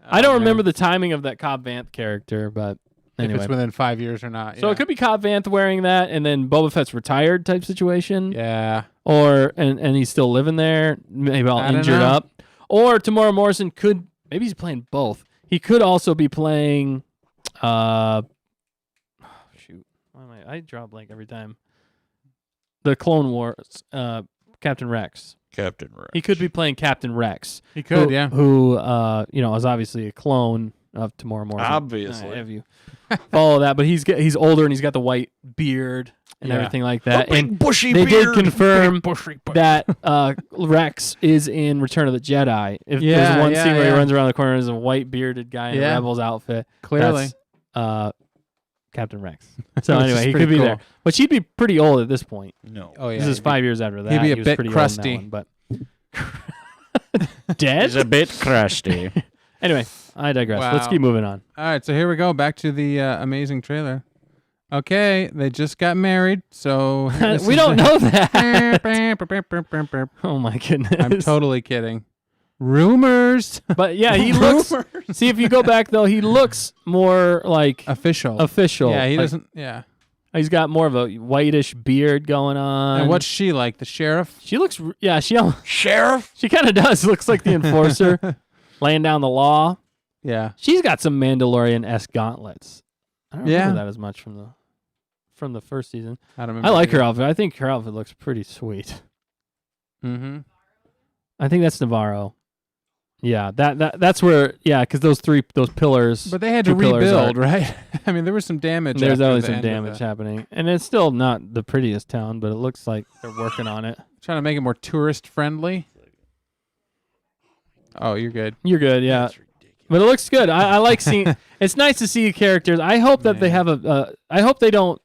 I don't man. remember the timing of that Cobb Vanth character, but If anyway. it's within 5 years or not. So yeah. it could be Cobb Vanth wearing that, and then Boba Fett's retired type situation. Yeah. Or and he's still living there, maybe all I don't injured know. up. Or Tamora Morrison maybe he's playing both. He could also be playing shoot. Why am I draw a blank every time. The Clone Wars, Captain Rex. Captain Rex. He could be playing Captain Rex. He could, who, yeah. Who is obviously a clone of Tamora Morrison. Obviously. Have you follow that? But he's older and he's got the white beard and Yeah. everything like that. The big And bushy they beard. did confirm Bushy. that Rex is in Return of the Jedi. If there's one scene where he runs around the corner as a white bearded guy in a Rebels outfit, Clearly. that's Captain Rex. So Which anyway, is he pretty could be cool. there, but she'd be pretty old at this point. No. Oh, yeah. This is 5 years after that. He'd be a he was bit pretty crusty. old in that one, but dead. He's a bit crusty. Anyway, I digress. Let's Wow. keep moving on. All right, so here we go. Back to the amazing trailer. Okay, they just got married, so We don't know that. I'm Oh my goodness. totally kidding. Rumors. But yeah, he looks. See, if you go back though, he looks more like Official. official. Yeah, he Like, doesn't. Yeah. He's got more of a whitish beard going on. And what's she like? The sheriff? she looks? Yeah, Sheriff? she kind of does. Looks like the enforcer, laying down the law. Yeah. She's got some Mandalorian-esque gauntlets. I don't Yeah. remember that as much from the first season. I don't remember. I like her outfit. I think her outfit looks pretty sweet. Mm-hmm. I think that's Navarro. Yeah, that's where. Yeah, because those pillars. But they had to two pillars rebuild, are- right? I mean, there was some damage. There's after always the some end of damage the- happening, and it's still not the prettiest town, but it looks like they're working on it. Trying to make it more tourist friendly. Oh, you're good. You're good, yeah. That's ridiculous. But it looks good. I like seeing. It's nice to see characters. I hope that they Man. have I hope they don't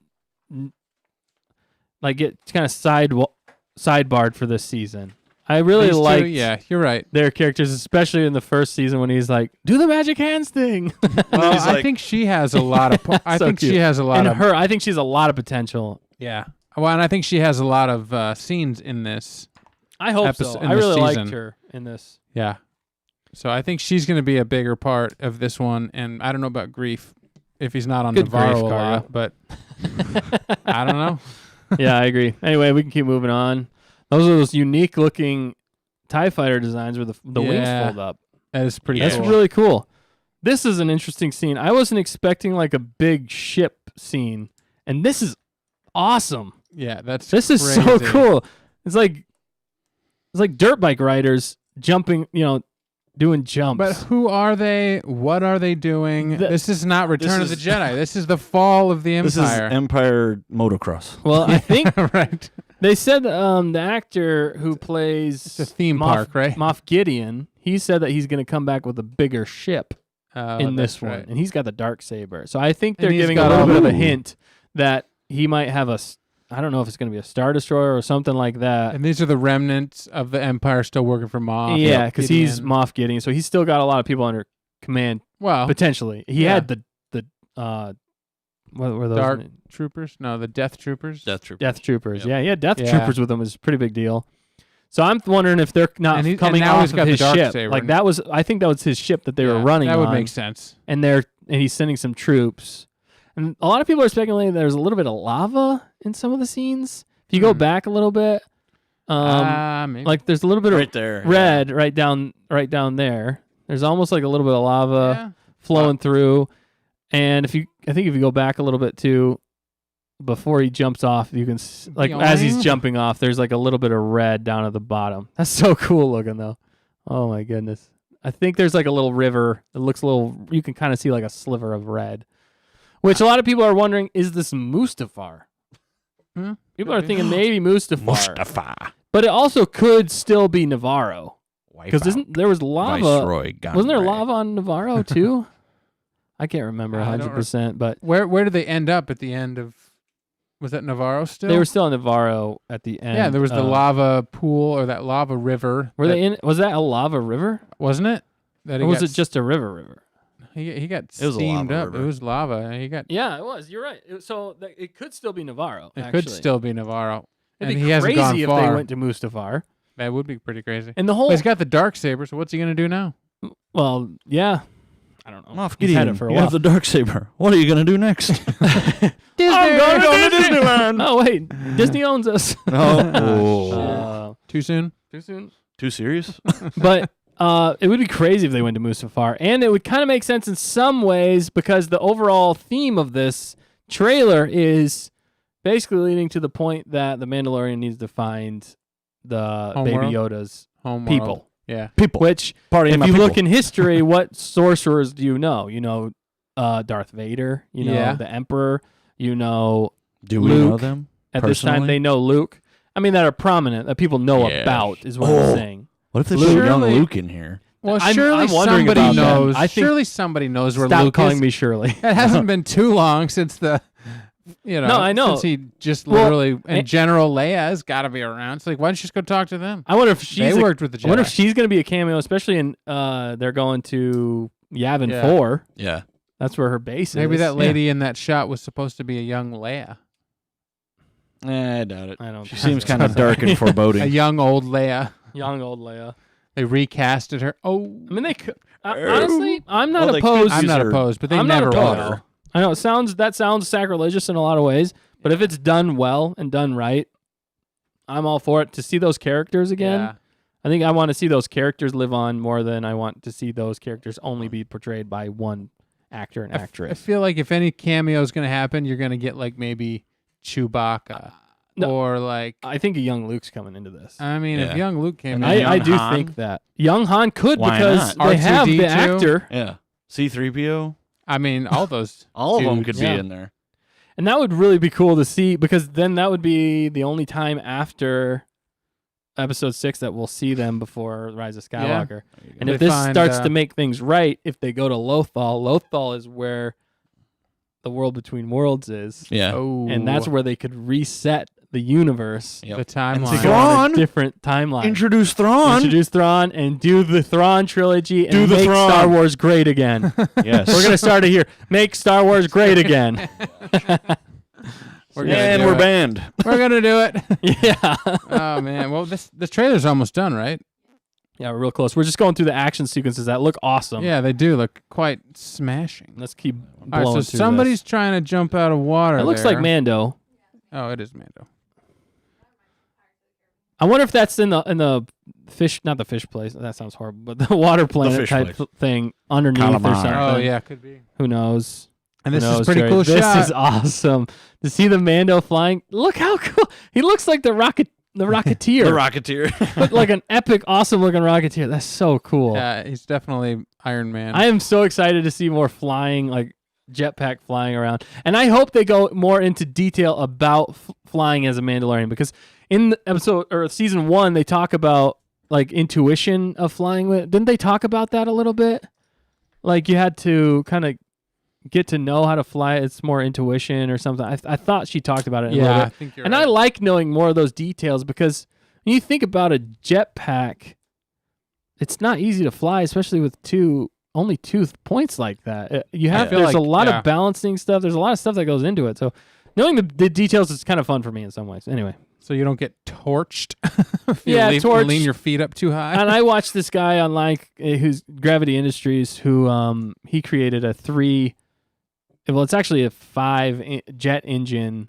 like get kind of sidebarred for this season. I really These two, like yeah, you're right. their characters, especially in the first season when he's like, "Do the magic hands thing." Well, He's I like- think she has a lot of. I So think cute. she has a lot And of. I think she's a lot of potential. Yeah. Well, and I think she has a lot of scenes in this. I hope Episo- so. in I this really liked season. her in this. Yeah. So I think she's going to be a bigger part of this one, and I don't know about Grief if he's not on Good Navarro grief, a lot, Cargo. but I don't know. Yeah, I agree. Anyway, we can keep moving on. Those unique looking TIE fighter designs where the wings Yeah. fold up. That is pretty That's cool. really cool. This is an interesting scene. I wasn't expecting like a big ship scene, and this is awesome. Yeah, that's This is so crazy. cool. It's like dirt bike riders jumping, doing jumps. But who are they? What are they doing? This is not Return of the is- Jedi. This is the fall of the This is Empire. Empire motocross. well, I think right. they said the actor who plays It's a theme park, right? Moff Gideon, he said that he's going to come back with a bigger ship Oh, in this that's one, right. and he's got the dark saber. So I think And they're he's giving a got little all bit of the- a hint that he might have I don't know if it's going to be a Star Destroyer or something like that. And these are the remnants of the Empire still working for Moff. Yeah, because he's Gideon. Moff Gideon, so he's still got a lot of people under command well, potentially. He yeah. had the what were those? Dark names? Troopers. No, the Death Troopers. Death Trooper. Death Troopers. Yep. Yeah, Death Yeah. Troopers with him is a pretty big deal. So I'm wondering if they're not And coming now off he's got of the his ship. Darksaber. Like I think that was his ship that they were running That would on, make sense. and he's sending some troops. And a lot of people are speculating there's a little bit of lava in some of the scenes. If you go back a little bit, Maybe. like there's a little bit Right of there. red right down there. There's almost like a little bit of lava flowing through. And I think if you go back a little bit too, before he jumps off, you can as he's jumping off, there's like a little bit of red down at the bottom. That's so cool looking though. Oh my goodness. I think there's like a little river. It looks a little. You can kind of see like a sliver of red, which a lot of people are wondering: is this Mustafar? People are thinking maybe Mustafar. But it also could still be Navarro. Because there was lava. Wasn't there lava on Navarro too? I can't remember 100%, but where did they end up at the end of? Was that Navarro still? They were still in Navarro at the end. Yeah, there was the lava pool or that lava river. They in? Was that a lava river? Wasn't it? Or was it just a river? He got It was a steamed lava up. river. It was lava. He got. Yeah, it was. You're right. So it could still be Navarro. It actually. could still be Navarro. It'd and be he hasn't gone crazy if far. they went to Mustafar. That would be pretty crazy. And the whole. But he's got the Darksaber, so what's he gonna do now? Well, yeah. I don't know. Moff He's had Gideon, it for a you while. have the Darksaber. What are you going to do next? I'm going to Disneyland. Oh wait, Disney owns us. Too soon? Too soon. Too serious? But it would be crazy if they went to Mustafar, and it would kind of make sense in some ways because the overall theme of this trailer is basically leading to the point that the Mandalorian needs to find the Baby Yoda's people. World. Yeah. People. Which, if you look in history, what sorcerers do you know? You know Darth Vader. You know the Emperor. You know Do we Luke. know them? At this time, they know Luke. I mean, that are prominent, that people know about, is what I'm saying. What if they put young Luke in here? Well, I'm surely wondering somebody about that. knows. I think- Surely somebody knows where Stop Luke calling is. me Shirley. It hasn't been too long since the, No, I know. since he just literally, and General Leia has got to be around. It's like, why don't you just go talk to them? I wonder if she's worked with the Jedi. I wonder if she's going to be a cameo, especially in they're going to Yavin 4. Yeah. That's where her base is. Maybe that lady in that shot was supposed to be a young Leia. I doubt it. I don't. She seems kind of dark and A foreboding. young old Leia. young old Leia. They recasted her. Oh, I mean, they could. Honestly, I'm not Well, they could opposed. I'm use not her- opposed, but they I'm not never opposed. will. I know that sounds sacrilegious in a lot of ways, but if it's done well and done right, I'm all for it. To see those characters again, Yeah. I think I want to see those characters live on more than I want to see those characters only be portrayed by one actor and I actress. feel like if any cameo is going to happen, you're going to get like maybe Chewbacca no. or like. I think a young Luke's coming into this. I mean, if Yeah. young Luke came And in, then I young do Han? think that young Han could Why because not? they have the R2-D2? actor, Yeah. C-3PO. I mean, all those. All of them Dudes. could Yeah. be in there. and that would really be cool to see because then that would be the only time after Episode 6 that we'll see them before Rise of Skywalker. And if They this find, starts to make things right, if they go to Lothal is where the world between worlds is, Yeah. Oh, and that's where they could reset the universe Yep. the to timeline. go on Thrawn? a different timeline. Introduce Thrawn. Introduce Thrawn and do the Thrawn trilogy and Do the make Thrawn. Star Wars great again. Yes. We're gonna start it here. Make Star Wars great again. We're gonna and do we're it. banned. We're gonna do it. yeah. Oh man. Well, this trailer's almost done, right? Yeah, we're real close. We're just going through the action sequences that look awesome. Yeah, they do look quite smashing. Let's keep All blowing right, so through somebody's this. trying to jump out of water. It looks there. like Mando. Oh, it is Mando. I wonder if that's in the fish, not the fish place. That sounds horrible, but the water planet fish type place. thing underneath or Calamari. something. Oh yeah, could be. Who knows? And Who this is knows, a pretty Jerry? cool This shot. is awesome to see the Mando flying. Look how cool he looks, like the Rocketeer. The Rocketeer. But like an epic, awesome looking Rocketeer. That's so cool. Yeah, he's definitely Iron Man. I am so excited to see more flying, like jetpack flying around. And I hope they go more into detail about flying as a Mandalorian, because in the episode or season 1, they talk about like intuition of flying with. Didn't they talk about that a little bit? Like you had to kind of get to know how to fly. It's more intuition or something. I thought she talked about it a little yeah, I bit. think you're And right. I like knowing more of those details because when you think about a jetpack, it's not easy to fly, especially with only two points like that. You have feel there's a like- lot yeah. of balancing stuff. There's a lot of stuff that goes into it. So knowing the details is kind of fun for me in some ways. Anyway, So you don't get torched. If Yeah, you torched. lean your feet up too high. And I watched this guy online who's Gravity Industries who he created it's actually a 5 jet engine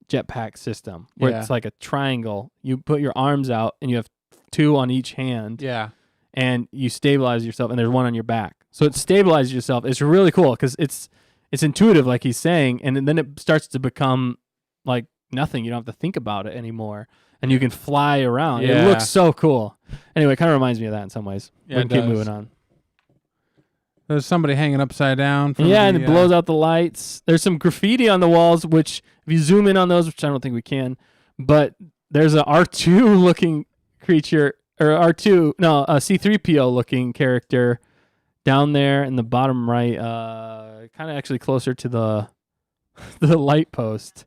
jetpack system where Yeah. it's like a triangle. You put your arms out and you have 2 on each hand. Yeah. And you stabilize yourself, and there's 1 on your back. So it stabilizes yourself. It's really cool because it's intuitive, like he's saying, and then it starts to become like nothing. You don't have to think about it anymore, and you can fly around. Yeah. It looks so cool. Anyway, it kind of reminds me of that in some ways. Yeah, We it can keep does. moving on. There's somebody hanging upside down. From Yeah, the, and it blows out the lights. There's some graffiti on the walls, which if you zoom in on those, which I don't think we can, but there's a R2 looking creature. Or a C-3PO looking character down there in the bottom right, kind of actually closer to the light post.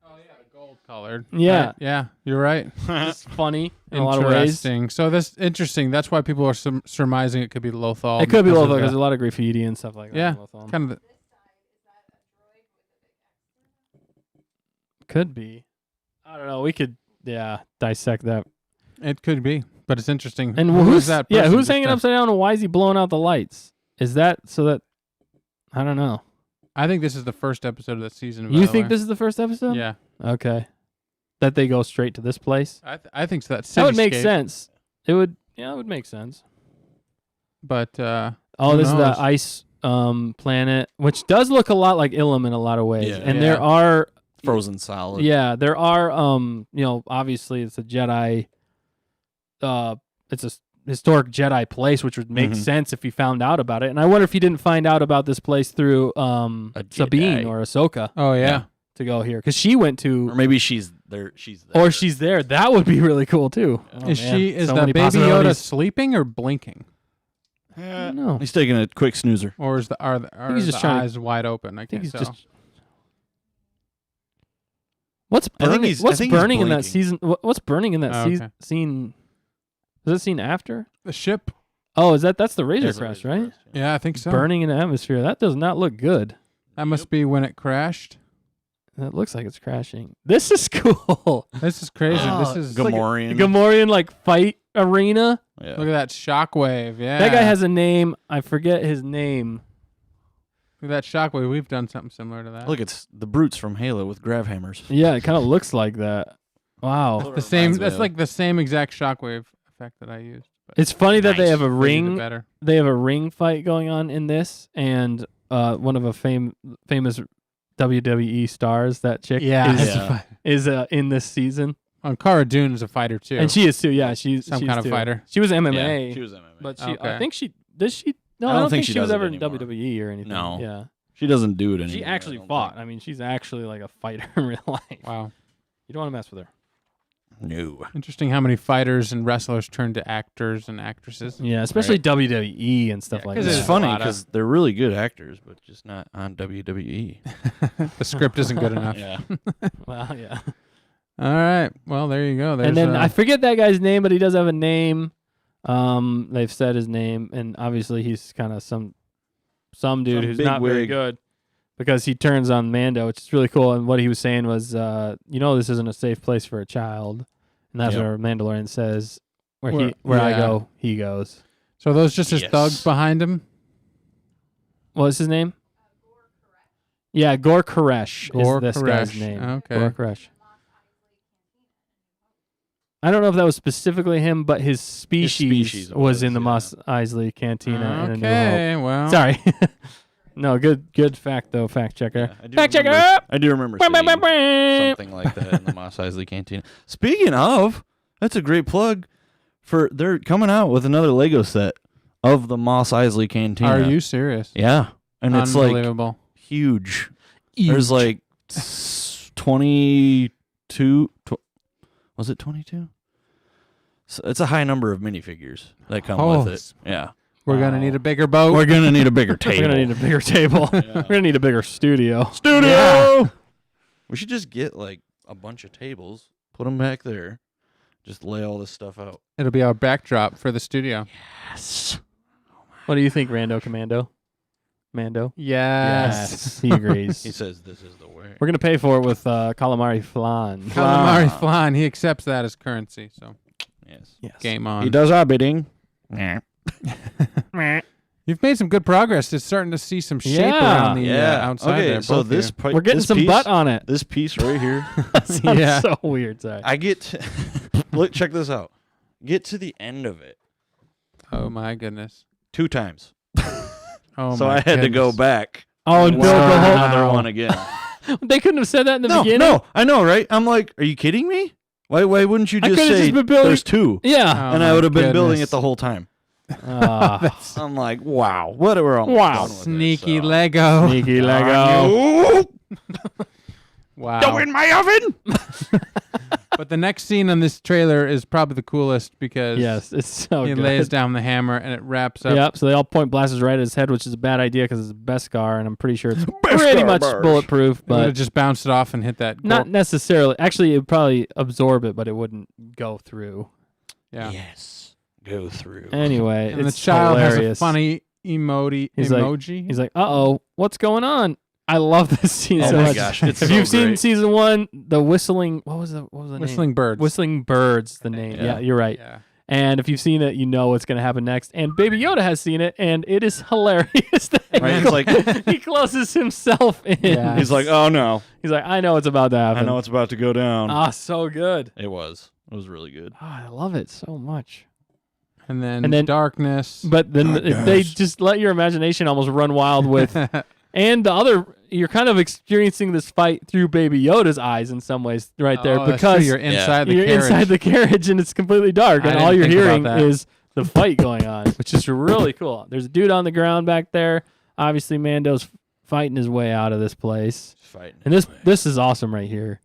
Oh yeah, gold colored. Yeah. Right. Yeah, you're right. It's funny in a lot of ways. Interesting. So that's interesting. That's why people are surmising it could be Lothal. It could be because Lothal of because there's the- a lot of graffiti and stuff like that. Yeah, in Lothal. kind of. Could be. I don't know. We could, dissect that. It could be, but it's interesting. And Who who's is that? Yeah, person? who's Just hanging a- upside down and why is he blowing out the lights? Is that so that I don't know. I think this is the first episode of the season. by You the think way. this is the first episode? Yeah, Okay. That they go straight to this place? I think so. That would make cityscape, sense. It would make sense. But Oh, Who this knows? is the ice planet, which does look a lot like Ilum in a lot of ways. Yeah. And Yeah. there are Frozen solid. there are obviously it's a Jedi it's a historic Jedi place, which would make Mhm. sense if he found out about it. And I wonder if he didn't find out about this place through Sabine Jedi. or Ahsoka oh yeah, Yeah. to go here because she went Or to maybe she's there. She's there. or she's there. That would be really cool too. Oh, is man. she is So the many baby Yoda possibilities. sleeping or blinking, I don't know. He's taking a quick snoozer. or is are he's the just trying to- eyes wide open? I I think can't he's tell. just. What's I think burning? he's- I What's think he's burning in that blinking. season? What's burning in that Oh, okay. scene? Is that scene after? The ship. Oh, that's the Razor There's a Crest, Razor right? Crest, Yeah, I think so. Burning in the atmosphere. That does not look good. That must be when it crashed. That looks like it's crashing. This is cool. This is crazy. Oh, This is like a- Gamorrean. Gamorrean like fight arena. Yeah. look at that shockwave. Yeah, That guy has a name. I forget his name. look at that shockwave. We've done something similar to that. Look, it's the brutes from Halo with grav hammers. Yeah, it kind of looks like that. Wow. the same. Reminds me That's of- like the same exact shockwave effect that I used. But It's funny that they Nice. have a they did it ring. better. They have a ring fight going on in this, and one of a famous WWE stars, that chick, Yeah, is, it's a Yeah. fight. is in this season, Cara Dune is a fighter too, and she is too. Yeah, she's some she's kind of too. fighter. She was Yeah, MMA, she was MMA. but she Okay. I think she does she. No, I I don't don't think think she she was does it ever in anymore. WWE or anything. No. Yeah, She doesn't do it anymore. she I actually don't fought. think. I mean, she's actually like a fighter in real life. Wow, You don't want to mess with her. No. interesting how many fighters and wrestlers turn to actors and actresses. Yeah, especially WWE and stuff Yeah, like 'cause that. It's there's funny a lot of- because they're really good actors, but just not on WWE. The script isn't good enough. Yeah. Well, yeah. All right, well there you go. There's, And then I forget that guy's name, but he does have a name. They've said his name, and obviously he's kind of some dude Some who's not very bigwig. good because he turns on Mando, which is really cool. And what he was saying was, this isn't a safe place for a child, and that's Yep. what Mandalorian says. Where Where- I yeah. go, he goes. so are those just his Yes. thugs behind him. What's his name? Yeah, Gor Koresh Gor is this guy's Koresh. name. Okay. Gor Koresh. I don't know if that was specifically him, but his species was was, in the yeah. Mos Eisley Cantina. in A New Okay, Hope. well, Sorry. No, good fact though, fact checker. I do Fact checker remember- up! I do remember Bam, bam, seeing bam, bam. something like that in the Mos Eisley Cantina. Speaking of, that's a great plug for they're coming out with another Lego set of the Mos Eisley Cantina. Are you serious? Yeah, and it's like Unbelievable. huge. There's like 22. Was it 22? So it's a high number of minifigures that come Oh, with it. Yeah, We're gonna Wow. need a bigger boat. we're gonna need a bigger We're table. gonna need a bigger table. We're gonna need a bigger studio. studio. Yeah. We should just get like a bunch of tables, put them back there, just lay all this stuff out. It'll be our backdrop for the studio. Yes. What do you think, Rando Commando? Mando? Yes. He agrees. He says this is the way. We're gonna pay for it with calamari flan. Calamari flan. He accepts that as currency. So Yes. game on. He does our bidding. You've made some good progress. It's starting to see some shape Yeah. around the outside Okay, there. so both of this you. We're getting this some piece, butt on it. This piece right here. Sounds Yeah. so weird. Sorry. I get look. Check this out. Get to the end of it Oh my goodness. 2 times. Oh So my I had to go goodness. back. Oh, and and build the start whole. another one again. They couldn't have said that in the No, beginning. no, I know, right? I'm like, are you kidding me? Why wouldn't you I just could've say just been building- there's 2? Yeah. Oh And I my would have been building goodness. it the whole time. Ah. I'm like, wow, what are we almost Wow. done with this, Sneaky so. Lego. Sneaky Darn Lego. you. Wow. Go in my oven. But the next scene on this trailer is probably the coolest because Yes, it's so he good. lays down the hammer and it wraps up. Yep. So they all point blasters right at his head, which is a bad idea because it's a Beskar, and I'm pretty sure it's Beskar pretty much bars. bulletproof, It would have but just bounced it off and hit that. not necessarily. Actually, it would probably absorb it, but it wouldn't go through. Yeah. Yes. Go through. Anyway, And the it's child hilarious. has a funny emoji. He's like, "Uh-oh, what's going on?" I love this scene Oh so my much. gosh, it's If so you've seen great. season 1, the whistling, what was the name? Whistling birds. Whistling birds, the name. Yeah. Yeah, you're right. Yeah. And if you've seen it, you know what's going to happen next. And Baby Yoda has seen it, and it is hilarious. that Right, it's like he closes himself in. Yeah. he's like, oh no, He's like, I know what's about to happen. I know it's about to go down. Ah, so good. It was really good. Oh, I love it so much. And then And then- darkness. But then they just let your imagination almost run wild with, and the other, you're kind of experiencing this fight through Baby Yoda's eyes in some ways, right there, Oh, that's because true. You're inside the you're carriage. inside the carriage and it's completely dark, I and didn't all you're think about hearing that. is the fight going on, which is really cool. There's a dude on the ground back there. Obviously, Mando's fighting his way out of this place, Fighting. and this is awesome right here.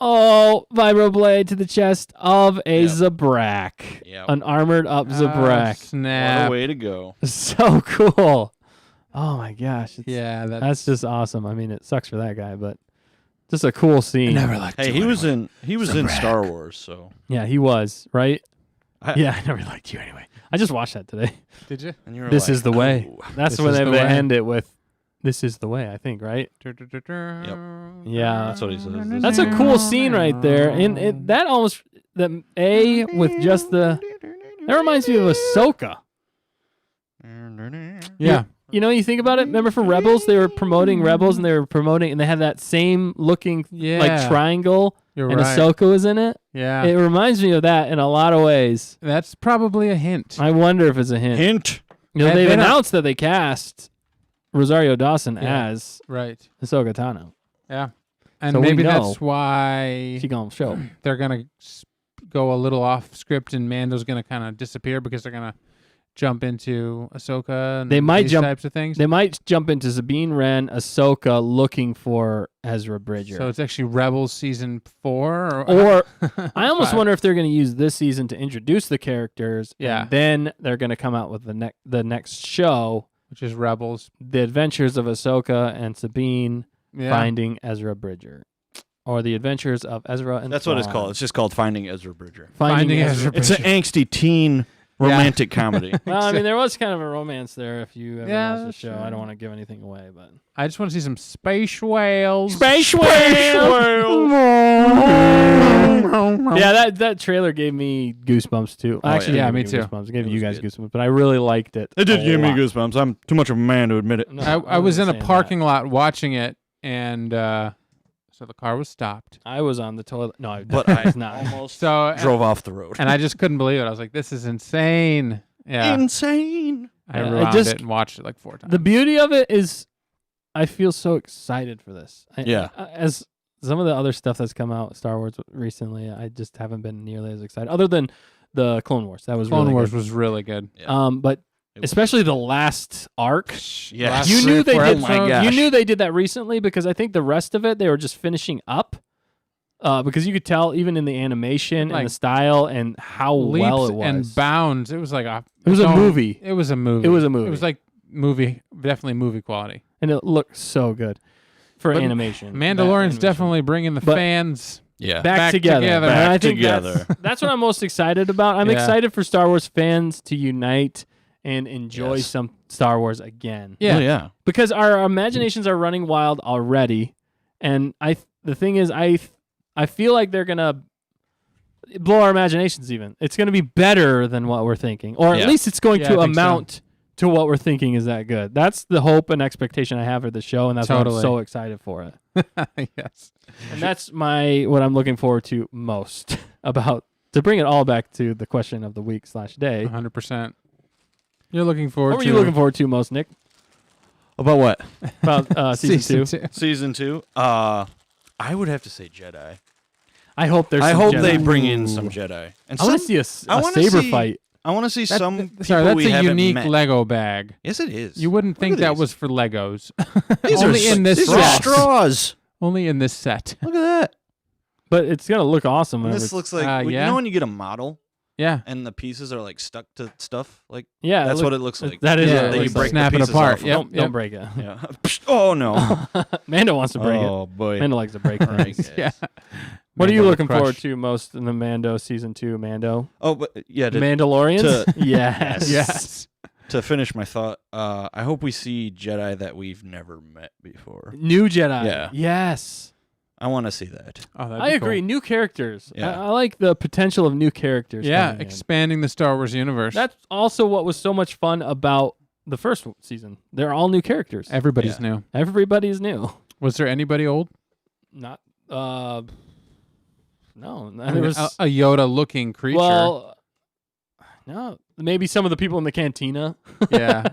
Oh, vibroblade to the chest of a Yep. Zabrak, Yep. an armored up Oh, Zabrak. What snap. a way to go. So cool. Oh my gosh. Yeah, That's just awesome. I mean, it sucks for that guy, but just a cool scene. liked Hey, he was in Star Wars, so Yeah, he was, right? I- Yeah, I never liked you anyway. I just watched that today. Did you? and you were This like, is the way. "Ooh." That's This when is they the way. end it with, "This is the way," I think, right? Yeah. That's what he says. This That's is a cool scene right there. And that almost, the A with just the, that reminds me of Ahsoka. Yeah. You know, you think about it. Remember for Rebels, they were promoting Rebels, and they had that same looking Yeah. like triangle, You're and right. Ahsoka was in it. Yeah. It reminds me of that in a lot of ways. That's probably a hint. I wonder if it's a hint. Hint. You know, Yeah, they've they don't- announced that they cast Rosario Dawson Yeah. as Right. Ahsoka Tano. Yeah. And So we maybe know. that's why She gonna show. they're going to go a little off script and Mando's going to kind of disappear because they're going to jump into Ahsoka and They might these jump- types of things. They might jump into Sabine Wren, Ahsoka, looking for Ezra Bridger. So it's actually Rebels season 4 Or I almost 5. wonder if they're going to use this season to introduce the characters. Yeah. And then they're going to come out with the next show, which is Rebels. The Adventures of Ahsoka and Sabine Yeah. Finding Ezra Bridger. Or The Adventures of Ezra and That's what it's Thrawn. called. It's just called Finding Ezra Bridger. Finding Ezra It's an angsty teen romantic comedy. Well, I mean, there was kind of a romance there if you ever Yeah, watched the that's show. true. I don't want to give anything away, but I just want to see some space whales. Space yeah, that trailer gave me goosebumps too. Oh, Actually, yeah, didn't me give me too. Goosebumps. It gave It you was guys good. goosebumps, but I really liked it. It did a give me lot. goosebumps. I'm too much of a man to admit it. No, I was in a wasn't saying parking that. lot watching it, and so the car was stopped. I was on the toilet. No, I But was I not. almost So drove off the road. and I just couldn't believe it. I was like, "This is insane." Yeah, Insane. I Yeah, it rewound just- it and watched it like 4 times. The beauty of it is, I feel so excited for this. Yeah. As some of the other stuff that's come out Star Wars recently, I just haven't been nearly as excited. Other than the Clone Wars, that was Clone really Wars good. was really good. Yeah. But It was- especially the last arc. Yes. Last You knew 3 or they 4 did. Oh my episodes. gosh. You knew they did that recently because I think the rest of it they were just finishing up. Because you could tell even in the animation Like, and the style and how Leaps well it was. and bounds. It was like a. It was a movie. It was a movie. It was a movie. It was like movie, definitely movie quality. And it looked so good for But animation. That Mandalorian's animation. definitely bringing the But- fans. Yeah. back together. together. And I Back think together. That's what I'm most excited about. I'm Yeah. excited for Star Wars fans to unite and enjoy Yes. some Star Wars again. Yeah. Oh, yeah. Because our imaginations are running wild already, and the thing is, I feel like they're gonna blow our imaginations. Even it's gonna be better than what we're thinking, or at least it's going Yeah, to I think so. amount to what we're thinking is that good. That's the hope and expectation I have for the show, and that's why I'm Totally. so excited for it. Yes. And that's what I'm looking forward to most about. To bring it all back to the question of the week / day. 100%. You're looking forward What were to you looking forward to most, Nick? About what? About season 2? Season 2? I would have to say Jedi. I hope there's. I some hope Jedi. they bring in some Jedi. And I want to see a saber fight. I want to see some people Sorry, that's we a haven't unique met. Lego bag. Yes, it is. You wouldn't Look think at that these. was for Legos. These Only are in this these are set. straws. Only in this set. Look at that. But it's gonna look awesome. And whenever this it's- looks like you yeah. know when you get a model Yeah. and the pieces are like stuck to stuff. Like yeah, that's what it looks like. That is Yeah, what it like looks break like. snap the it pieces apart. off. Yep. Don't break it. Yeah. Oh no. Mando wants to break it. Oh boy. Mando likes to break All right, things. guys. Yeah. What are you Mando looking Crush. forward to most in the Mando season 2? Mando, Oh, but yeah. Mandalorians. to- Yes. Yes. To finish my thought, I hope we see Jedi that we've never met before. New Jedi. Yeah. Yes. I want to see that. Oh, that'd I be agree. cool. New characters. Yeah. I like the potential of new characters. Yeah, coming in. expanding the Star Wars universe. That's also what was so much fun about the first season. They're all new characters. Everybody's Yeah. new. Everybody's new. Was there anybody old? Not. No. I There mean, was. a Yoda-looking creature. Well. No. Maybe some of the people in the cantina. yeah.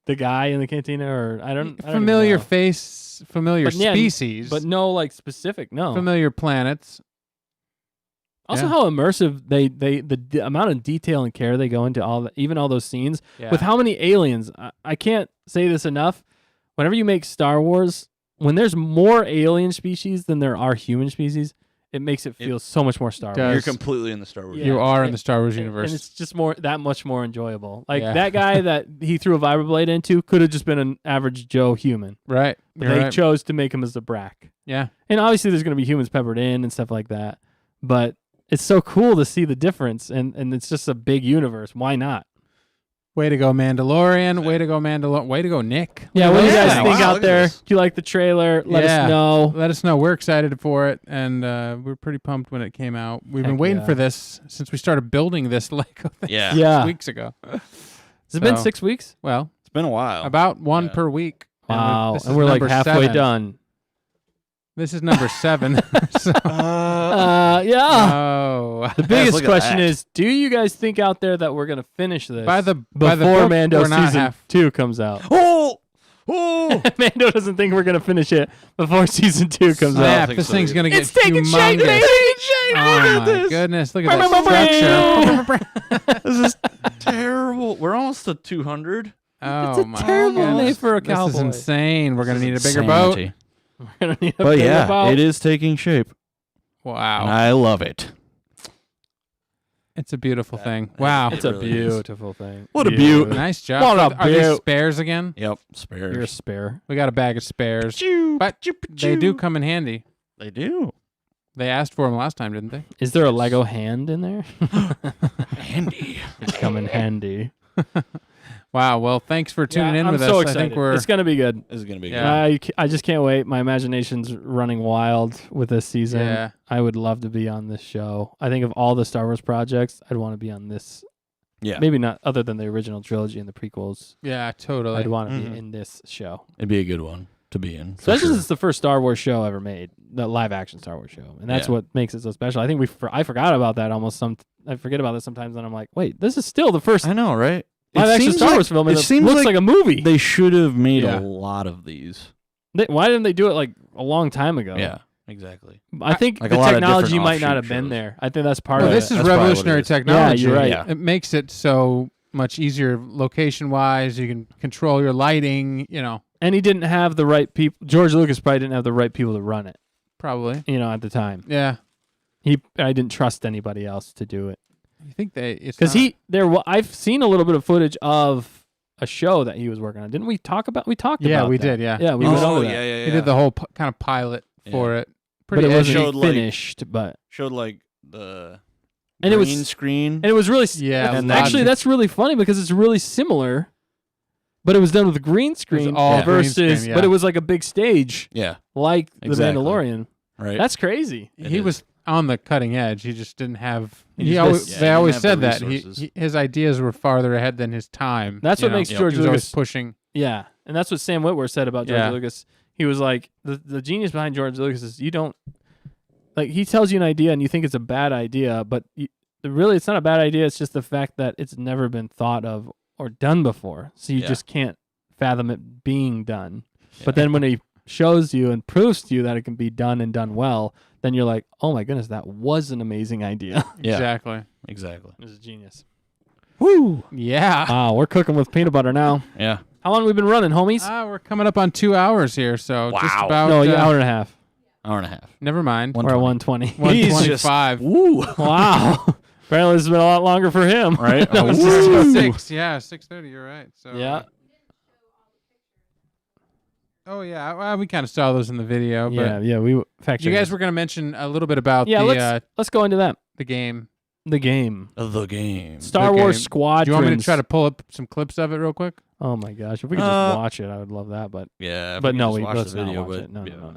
The guy in the cantina, or I don't. I don't even Familiar know. face, familiar But yeah, species, But no, like specific. No. familiar planets. Also, Yeah. how immersive the amount of detail and care they go into even all those scenes Yeah. with how many aliens. I can't say this enough. Whenever you make Star Wars, when there's more alien species than there are human species, it makes it feel so much more Star does. Wars. You're completely in the Star Wars. Yeah. You are in and- the Star Wars And universe. it's just that much more enjoyable. Like Yeah. that guy that he threw a vibroblade into could have just been an average Joe human, right. but You're they right. chose to make him as a Brack. Yeah. And obviously, there's going to be humans peppered in and stuff like that. But it's so cool to see the difference, and it's just a big universe. Why not? Way to go, Mandalorian. Way to go, Mandalorian. Way to go, Nick. Yeah, what do you guys Yeah, think wow, out look at there? this. Do you like the trailer? Let Yeah. us know. Let us know. We're excited for it, and we're pretty pumped when it came out. We've been Heck waiting yeah. for this since we started building this Lego thing Yeah. Yeah. weeks ago. Has it been So- 6 weeks? Well, It's been a while. about one Yeah. per week. Wow. this And is we're like number halfway 7. done. This is number 7. So, Yeah. oh, The biggest look at question that. is, do you guys think out there that we're going to finish this by the before book, Mando we're not season half. 2 comes out? Oh! Oh! Mando doesn't think we're going to finish it before season 2 comes I out. Snap, think this so thing's either. gonna get It's taking shape. humongous. It's taking shape. Oh Look at my this. goodness! Look at that structure. This is terrible. We're almost to 200. Oh It's a my terrible goodness. name for a This is cowboy. insane. We're gonna This need a is bigger boat. insanity. We're going to need a But bigger yeah, boat. it is taking shape. Wow, And I love it. it's a beautiful thing. Wow, It's It a really is. beautiful thing. What a beaut. nice job. What a Are these beaut. spares again? Yep, You're a spares. spare. We got a bag of spares, but they do come in handy. They do. They asked for them last time, didn't they? Is there a Lego hand in there? Handy. It's coming handy. Wow. Well, thanks for tuning in I'm with so us. excited. I think we're It's going to be good. This is gonna be Yeah. I just can't wait. My imagination's running wild with this season. Yeah. I would love to be on this show. I think of all the Star Wars projects, I'd want to be on this. good. Yeah. Maybe not other than the original trilogy and the prequels. yeah, totally. I'd want to Mhm. be in this show. It'd be a good one to be in. for Especially sure. since it's the first Star Wars show ever made, the live action Star Wars show, and that's Yeah. what makes it so special. I think I forgot about that almost. I forget about that sometimes, and I'm like, wait, this is still the first I know, right? live action seems Star like- Wars film. It And it seems looks like a movie. They should have made Yeah. a lot of these. Why didn't they do it like a long time ago? Yeah, exactly. I think Like the a lot of technology different might not offshoot have been shows. there. I think that's part Well, of this it. is That's probably what it revolutionary is. technology. Yeah, you're right. Yeah. It makes it so much easier location-wise. You can control your lighting. You know, And he didn't have the right people. George Lucas probably didn't have the right people to run it. probably. At the time, Yeah. I didn't trust anybody else to do it You think it's because not- I've seen a little bit of footage of a show that he was working on. Didn't we talk about? We talked Yeah, about. we that. did. Yeah. Yeah, we oh, went over that. yeah. He did the whole kind of pilot for it. But Pretty it wasn't showed, like- finished. But Showed like the And it was- green screen. and it was really Yeah, and lots actually of- that's really funny because it's really similar but it was done with green screen all green versus, screen, yeah. but it was like a big stage, Yeah. like Exactly. the Mandalorian. Right. That's crazy. He is. was on the cutting edge. He just didn't have. He He just always, missed- Yeah, they he always didn't said have that the resources. his ideas were farther ahead than his time. That's you what know? makes George He was always Lucas. pushing. Yeah, and that's what Sam Witwer said about George Yeah. Lucas. He was like, the genius behind George Lucas is you don't, like, he tells you an idea and you think it's a bad idea, but really it's not a bad idea. It's just the fact that it's never been thought of or done before. So you Yeah. just can't fathom it being done. But then when he shows you and proves to you that it can be done and done well, then you're like, oh my goodness, that was an amazing idea. Yeah. Exactly. This is genius. Woo! Yeah. Wow, we're cooking with peanut butter now. Yeah. How long have we been running, homies? We're coming up on 2 hours here, so just Wow. about. No, yeah, hour and a half. Hour and a half. Never mind. We're at 120. 125. Woo. Wow. Apparently this has been a lot longer for him. Right? That was Woo. 6. Yeah, 6:30. You're right. So. Yeah. Oh yeah, well, we kind of saw those in the video, but Yeah, we fact you guys checked. were going to mention a little bit about Yeah, the let's go into that. the game. The game. The game. Star The Wars game. Squadrons. Do you want me to try to pull up some clips of it real quick? Oh my gosh, if we could just watch it, I would love that. But Yeah. but no, we let's the not video, watch but it. No, yeah, no.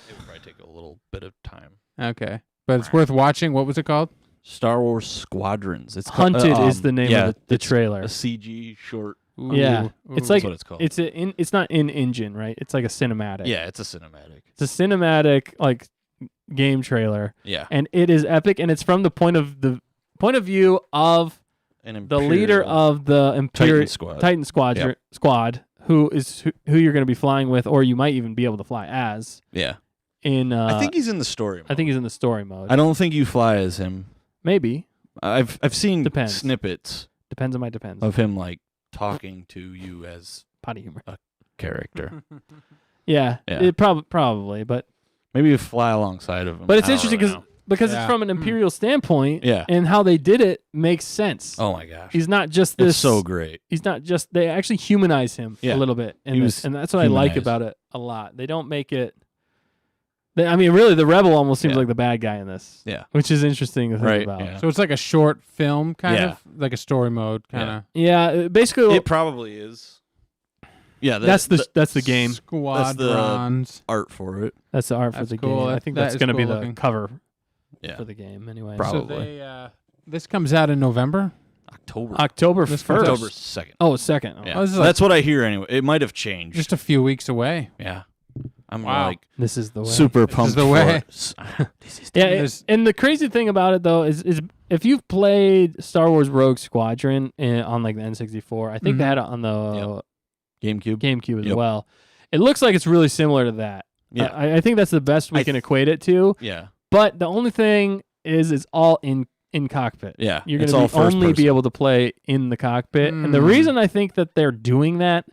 It would probably take a little bit of time. Okay, but it's worth watching. What was it called? Star Wars Squadrons. It's called, Hunted is the name of the it's trailer. A CG short. Yeah. Ooh. It's That's like what it's called. it's not in engine, right? It's like a cinematic. Yeah, it's a cinematic. It's a cinematic like game trailer, Yeah. and it is epic. And it's from the point of view of An the leader Imperial of the Imperial Titan Squad. Squad, who you're going to be flying with, or you might even be able to fly as. Yeah. In I think he's in the story mode. I think he's in the story mode. I don't think you fly as him. Maybe I've seen Depends. snippets depends on my depends. of him like talking to you as Potty humor. character. Yeah, Yeah. it probably, but Maybe you fly alongside of him. but it's I don't interesting really know. because Yeah. it's from an Imperial standpoint. Yeah. and how they did it makes sense. Oh my gosh. He's not just this. It's so great. He's not just. They actually humanize him Yeah. a little bit, in He this, was and that's what I like humanized. about it a lot. They don't make it. I mean, really, the rebel almost seems Yeah. like the bad guy in this. Yeah. which is interesting to think Right, about. yeah. So it's like a short film, kind Yeah. of like a story mode, kind of. Yeah, basically, It probably is. Yeah, that's the game. Squadrons. art for it. That's the art for That's the cool. game. I That- think that that's is going to be cool the looking. cover Yeah. for the game. Anyway, Probably. So they, this comes out in November. October. October This 1st. comes October 2nd. Oh, second. Oh. Yeah. Oh, this is like- That's what I hear anyway. It might have changed. Just a few weeks away. yeah. I'm Wow. like This is the way. super This is pumped the for way. it. Yeah, There's- and the crazy thing about it though is if you've played Star Wars Rogue Squadron on like the N64, I think they Mhm. had it on the GameCube. GameCube as Yep. well. It looks like it's really similar to that. Yeah. I think that's the best we can equate it to. Yeah. But the only thing is, it's all in cockpit. Yeah. You're It's going all to first only be person. able to play in the cockpit. And the Mm. reason I think that they're doing that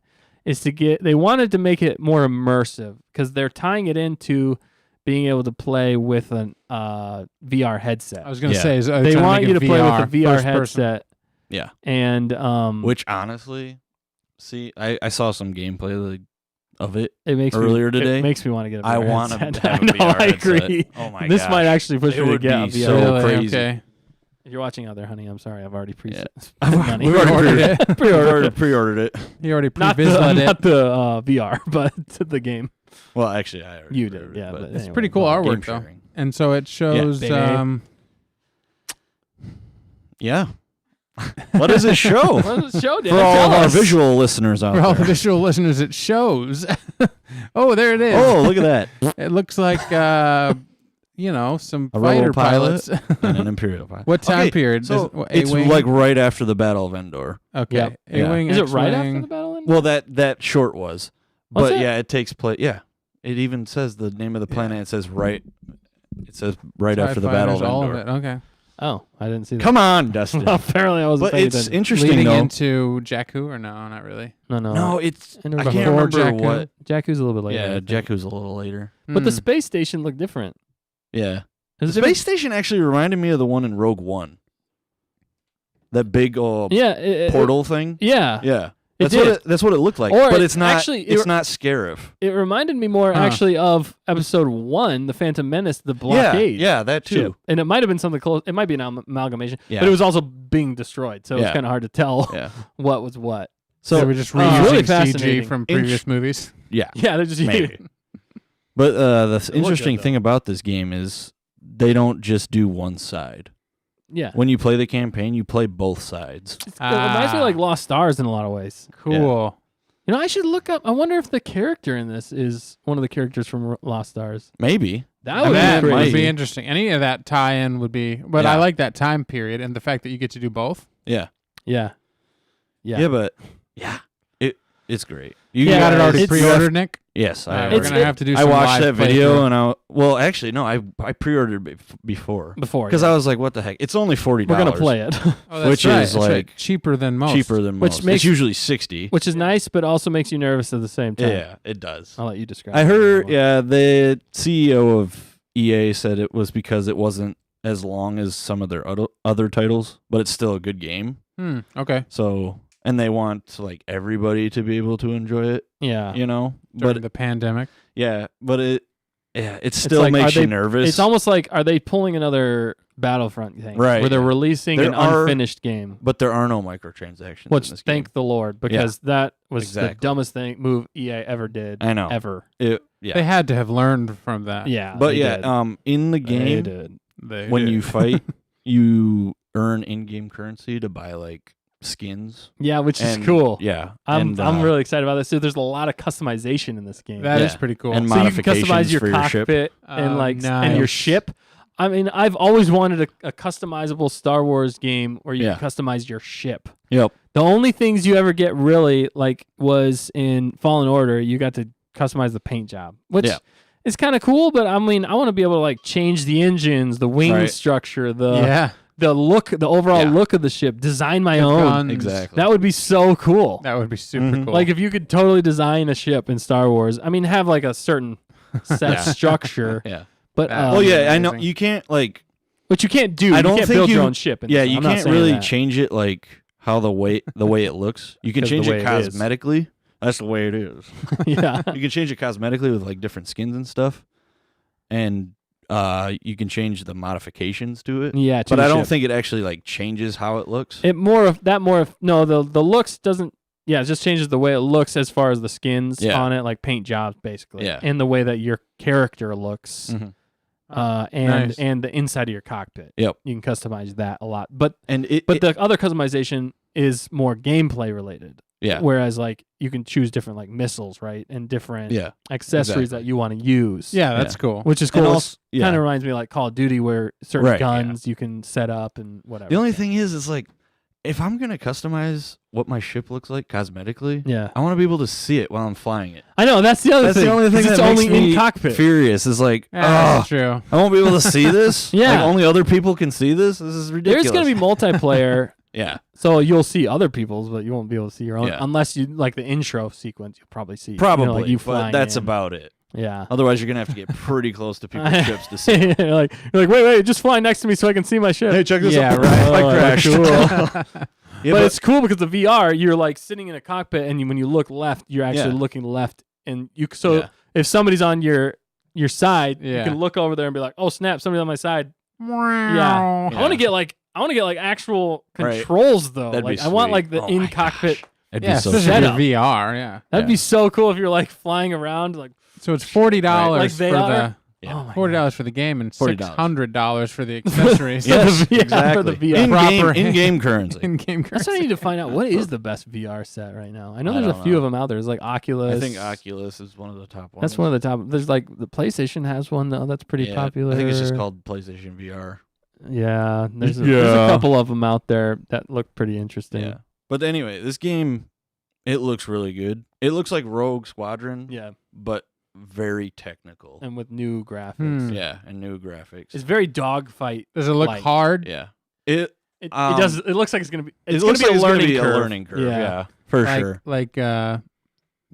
is they wanted to make it more immersive because they're tying it into being able to play with an VR headset. I was going to Yeah. say, are They trying want make you it to play with a VR first person? headset. Yeah. And Which honestly, see, I saw some gameplay of it. it makes earlier me, today, It makes me want to get a VR I want to headset. have a I know, VR I headset. agree. Oh my This gosh. might actually push It me to would get a be VR. so Really? crazy. Okay. If you're watching out there, honey, I'm sorry. I've already Yeah. spent money. We've already Pre-ordered pre-ordered it. Pre-ordered. pre-ordered it. You already Not pre-visited it. not the VR, but the game. Well, actually, I already You pre-ordered did, it, yeah. but But It's anyway, pretty cool well, artwork, game though. sharing. And so it shows. baby. Yeah. What does it show? What does it show, Dan? For all Tell of our us. visual listeners out for all the there. visual listeners, it shows. Oh, there it is. Oh, look at that. It looks like, some A fighter rebel pilot pilots. and an Imperial pilot. What time Okay, period? So Is it it's A-wing? like right after the Battle of Endor. Okay. Yep. A-wing, Is it right after X-wing. the battle? End? Well, that short was. Was But it? yeah, it takes place. Yeah. It even says the name of the planet. It says right after the TIE Battle of fighters, all Endor. of it. Okay. Oh, I didn't see that. Come on, Dustin. Well, apparently, I wasn't But paying it's attention. interesting Leading though. into Jakku or no, not really. No. No, it's And it I was can't before remember Jakku. what. Jakku's a little bit later. I Yeah, think. Jakku's a little later. But the Hmm. space station looked different. Yeah. Is The it space station actually reminded me of the one in Rogue One. That big Yeah. portal thing. Yeah. Yeah. It That's what it looked like. Or but it- it's not actually, it's not Scarif. It reminded me more Huh. actually of Episode 1, The Phantom Menace, the blockade. Yeah, that too. ship. And it might have been something close. It might be an amalgamation. Yeah. But it was also being destroyed. So it was Yeah. kind of hard to tell Yeah. what was what. So we're just really reusing CG fascinating. from previous movies. Yeah, Yeah, they're just maybe. But the look interesting good, thing about this game is they don't just do one side. Yeah. When you play the campaign, you play both sides. It reminds me of like Lost Stars in a lot of ways. Cool. You know, I should look up. I wonder if the character in this is one of the characters from Lost Stars. Maybe. That would That be would crazy. be interesting. Any of that tie-in would be, but Yeah. I like that time period and the fact that you get to do both. Yeah. Yeah. Yeah, but it's great. You got it already it's- pre-ordered, Nick? Yes, All right, I we're It's- gonna have to do. I Some watched live that video playthrough. and actually no, I pre-ordered before Before. because yeah. I was like, what the heck? It's only $40. We're going to play it, Oh, that's which right. is That's right. like cheaper than most. cheaper than Which most. makes- It's usually 60. which is nice, but also makes you nervous at the same time. Yeah, it does. I'll let you describe I it. heard, the CEO of EA said it was because it wasn't as long as some of their other titles, but it's still a good game. Okay. So, and they want like everybody to be able to enjoy it, Yeah. you know. During But the pandemic. but it still like, makes are you they- nervous. It's almost like, are they pulling another Battlefront thing? Right, Where they're yeah. releasing There an are- unfinished game. but there are no microtransactions. Which, in this game. thank the Lord, because that was the Exactly. dumbest move EA ever did. I know. Ever. Yeah. They had to have learned from that. Yeah. But they did. in the They game, did. They when did. you fight, you earn in-game currency to buy like skins. Yeah, which is And- cool. Yeah, I'm and, really excited about this. So there's a lot of customization in this game. That is Yeah. pretty cool. And So you can customize modifications your for your ship. cockpit and and your nice. ship. I mean, I've always wanted a customizable Star Wars game where you Yeah. can customize your ship. Yep. The only things you ever get really was in Fallen Order. You got to customize the paint job, which Yeah. is kind of cool. But I mean, I want to be able to change the engines, the wing Right. structure, the yeah. look, the overall Yeah. look of the ship. Design my The own. guns. Exactly. That would be so cool. That would be super Mhm. cool. Like if you could totally design a ship in Star Wars. I mean, have like a certain set Yeah. structure. Yeah. But That- Oh yeah, I know amazing. you can't Which you can't do. I You don't can't think build your you- own ship. In Yeah, this. you I'm not can't saying really that. change it how the way it looks. You can 'Cause the change way it it is. cosmetically. That's the way it is. Yeah. You can change it cosmetically with different skins and stuff, and you can change the modifications to it. Yeah, to But the I don't ship. think it actually changes how it looks. The looks doesn't. Yeah, it just changes the way it looks as far as the skins Yeah. on it, like paint jobs, basically. Yeah. And the way that your character looks, Mhm. and Nice. and the inside of your cockpit. Yep. You can customize that a lot, but And the other customization is more gameplay related. yeah, Whereas you can choose different missiles, right, and different yeah, accessories exactly. that you want to use. yeah, that's cool. Which is And cool. also- yeah. Kind of reminds me like Call of Duty, where certain Right, yeah. guns you can set up and whatever. The only thing is if I'm gonna customize what my ship looks like cosmetically, yeah, I want to be able to see it while I'm flying it. I know that's the other That's thing. the only thing 'cause that it's makes only me in cockpit. furious. Is Yeah, that's true. I won't be able to see this. Yeah. only other people can see this. This is ridiculous. There's gonna be multiplayer, yeah, so you'll see other people's, but you won't be able to see your own Yeah. unless you like the intro sequence. You'll probably see probably. you but flying that's in. about it. Yeah. Otherwise, you're gonna have to get pretty close to people's ships to see. you're like, wait, just fly next to me so I can see my ship. check Yeah, out. right. I Oh, crashed. cool. Yeah, but it's cool because the VR, you're sitting in a cockpit, and when you look left, you're actually Yeah. looking left, and Yeah. if somebody's on your side, you Yeah. can look over there and be like, oh snap, somebody's on my side. Yeah. Yeah. I want to get actual Right. controls though. That'd be I want sweet. the Oh in my cockpit. gosh. It'd Yeah, be so especially set for up. VR. Yeah. That'd Yeah. be so cool if you're flying around So it's $40 Like they for are? the Yeah. Oh my $40 for the game and $40. $600 for the accessories. Yes, Yeah, for exactly. the VR. Proper- In-game currency. In-game That's what I need to find out. What is the best VR set right now? I know I there's a don't few know. of them out there. There's like Oculus. I think Oculus is one of the top ones. That's one of the top. There's the PlayStation has one though. That's pretty Yeah, popular. I think it's just called PlayStation VR. Yeah, there's a Yeah. couple of them out there that look pretty interesting. Yeah. But anyway, this game, it looks really good. It looks like Rogue Squadron, Yeah, but very technical. and with new graphics. Hmm. Yeah, and new graphics. It's very dogfight. Does it look Like- hard? Yeah. It It Um, does. It looks like it's gonna be. It's it gonna looks be like a it's gonna learning be curve. a learning curve. Yeah. Yeah, for like, sure. Like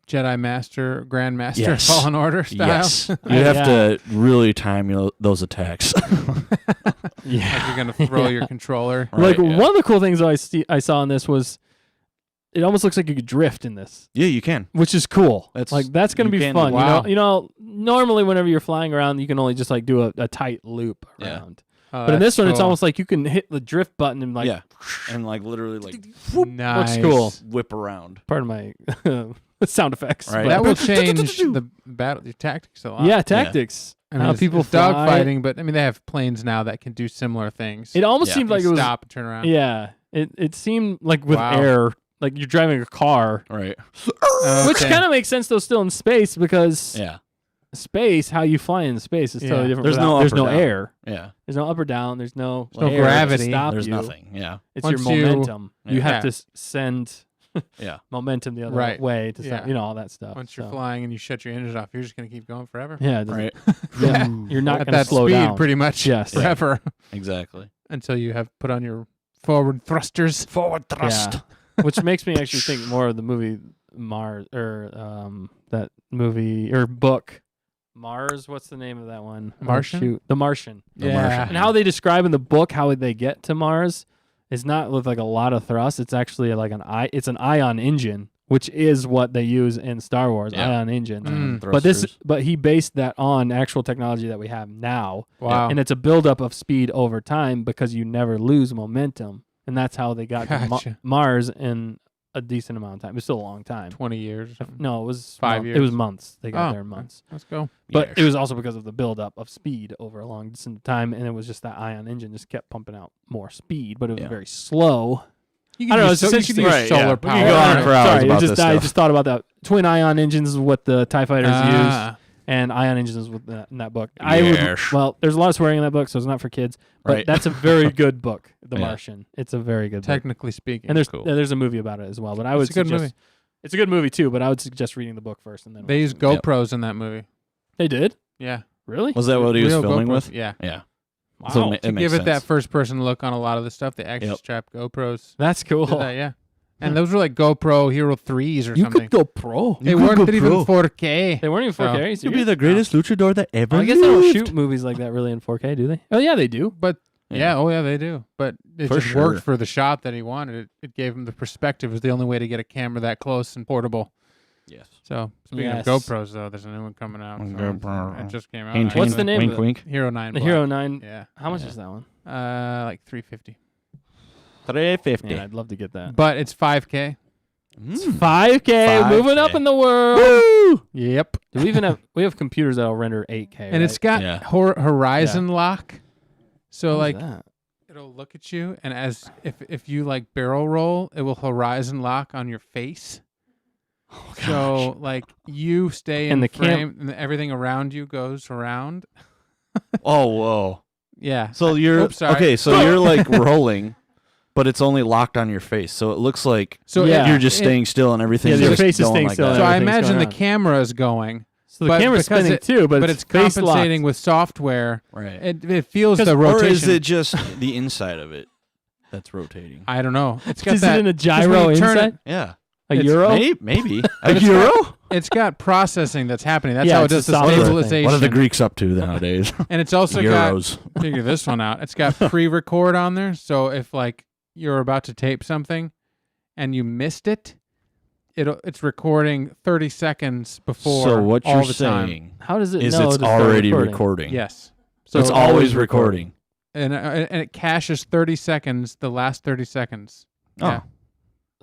Jedi Master, Grandmaster, Yes. Fallen Order style. Yes. You have Yeah. to really time those attacks. Yeah. Like you're gonna throw Yeah. your controller. Like Right, yeah. one of the cool things I saw in this was, it almost looks like you could drift in this, Yeah, you can. which is cool. That's- That's gonna you be can- fun. wow. Normally whenever you're flying around, you can only just do a tight loop Yeah. around. But in this one, it's almost like you can hit the drift button and and like literally like nice. looks cool. whip around. Pardon my sound effects. Right. but- That will change the battle, your tactics a lot. Yeah, tactics. I mean, How it's people dogfighting, but I mean, they have planes now that can do similar things. It almost Yeah. seemed like You it was. stop and turn around. Yeah, it seemed like with Wow. air, like you're driving a car, Right. which Okay. kind of makes sense though. Still in space because Yeah. space, how you fly in space is totally Yeah. different. There's without- no there's up or no down. air. Yeah. There's no up or down. There's no no air to gravity. stop There's you. nothing. Yeah. It's your Once you- momentum. You Yeah. have to send Yeah. momentum the other Right. way to Yeah. all that stuff. Once you're so. flying and you shut your engines off, you're just going to keep going forever. Yeah, it doesn't- Right. yeah, you're not At going to that slow speed, down. pretty much. Yes. Forever Exactly. until you have put on your forward thrusters. Forward Yeah. Which makes me actually think more of the movie Mars or that movie or book Mars. What's the name of that one? Oh, Martian? shoot. The Martian. The Yeah. Martian. And how they describe in the book how they get to Mars is not with like a lot of thrust. It's actually like it's an ion engine, which is what they use in Star Wars, Yeah. ion engines. Mm. But he based that on actual technology that we have now. Wow. And it's a buildup of speed over time because you never lose momentum. And that's how they got to Gotcha. Mars in a decent amount of time. It's still a long time. 20 years or something. No, it was 5 It was years. months. They got Oh, there in months. Let's go. But it was also because of the buildup of speed over a long distance of time, and it was just that ion engine just kept pumping out more speed, but it was Yeah. very slow. You I don't know. use, It's so, you just could interesting. use Right, solar yeah. power. We can go on Sorry, for hours sorry, about just, this I stuff. just thought about that. Twin ion engines is what the TIE fighters use, Ah. and ion engines is with in that book. I would, Yes. well, there's a lot of swearing in that book, so it's not for kids. But Right. that's a very good book, The Yeah. Martian. It's a very good book. Technically speaking. And Cool. there's a movie about it as well. But I would It's a good suggest movie. it's a good movie too. But I would suggest reading the book first and then They use watching it. GoPros in that movie. They did Yeah. really. Was that what he was Real filming GoPros. with? Yeah. Yeah. Wow, So it To makes give it that sense. first person look on a lot of the stuff, they actually Yep. strap GoPros. that's cool. to that, yeah. And those were like GoPro Hero 3s or You something. could go pro. They You could weren't go even pro. 4K. They weren't even 4K. Are you You'd serious? be the greatest luchador that ever I guess they don't lived. shoot movies like that really in 4K, do they? Oh yeah, they do. But Yeah. oh yeah, they do. But it For just sure. worked for the shot that he wanted. It gave him the perspective. It was the only way to get a camera that close and portable. Yes. So speaking Yes. of GoPros, though, there's a new one coming out. So GoPro. it just came out. Hint, What's hint, the name Wink, of it? wink. Hero 9. The Black. Hero 9. Yeah. How much Yeah. is that one? Like 350. $350. Yeah, I'd love to get that. But it's 5K. It's 5K, moving up 5K. in the world. Woo! Yep. Do we even have computers that'll render 8K? And it's got Yeah. horizon lock. So like that? it'll look at you, and as if you like barrel roll, it will horizon lock on your face. So like you stay in And the the cam- frame, and everything around you goes around. Oh, whoa. Yeah. So you're Oops, sorry. okay. So you're like rolling, but it's only locked on your face. So it looks like So Yeah. you're just staying still and everything's your just face is going staying like still that. So I everything's imagine going the on. camera is going, So the but camera's because spinning too, but it's face compensating locked. with software. Right. It feels the Or rotation. is it just the inside of it that's rotating? I don't know. It's got Is that. it in a 'cause when gyro you turn inside? it, Yeah. A It's euro? Maybe. A it's euro? it's got processing that's happening. That's Yeah, how it it's a does the software thing. stabilization. What are the Greeks up to nowadays? And it's also got Euros. figure this one out. It's got pre-record on there, so if like you're about to tape something and you missed it, it's recording 30 seconds before. So what all you're the time. saying How does it is know it's to start already recording? recording. Yes. So it's always recording. And it caches 30 seconds, the last 30 seconds. Oh. Yeah.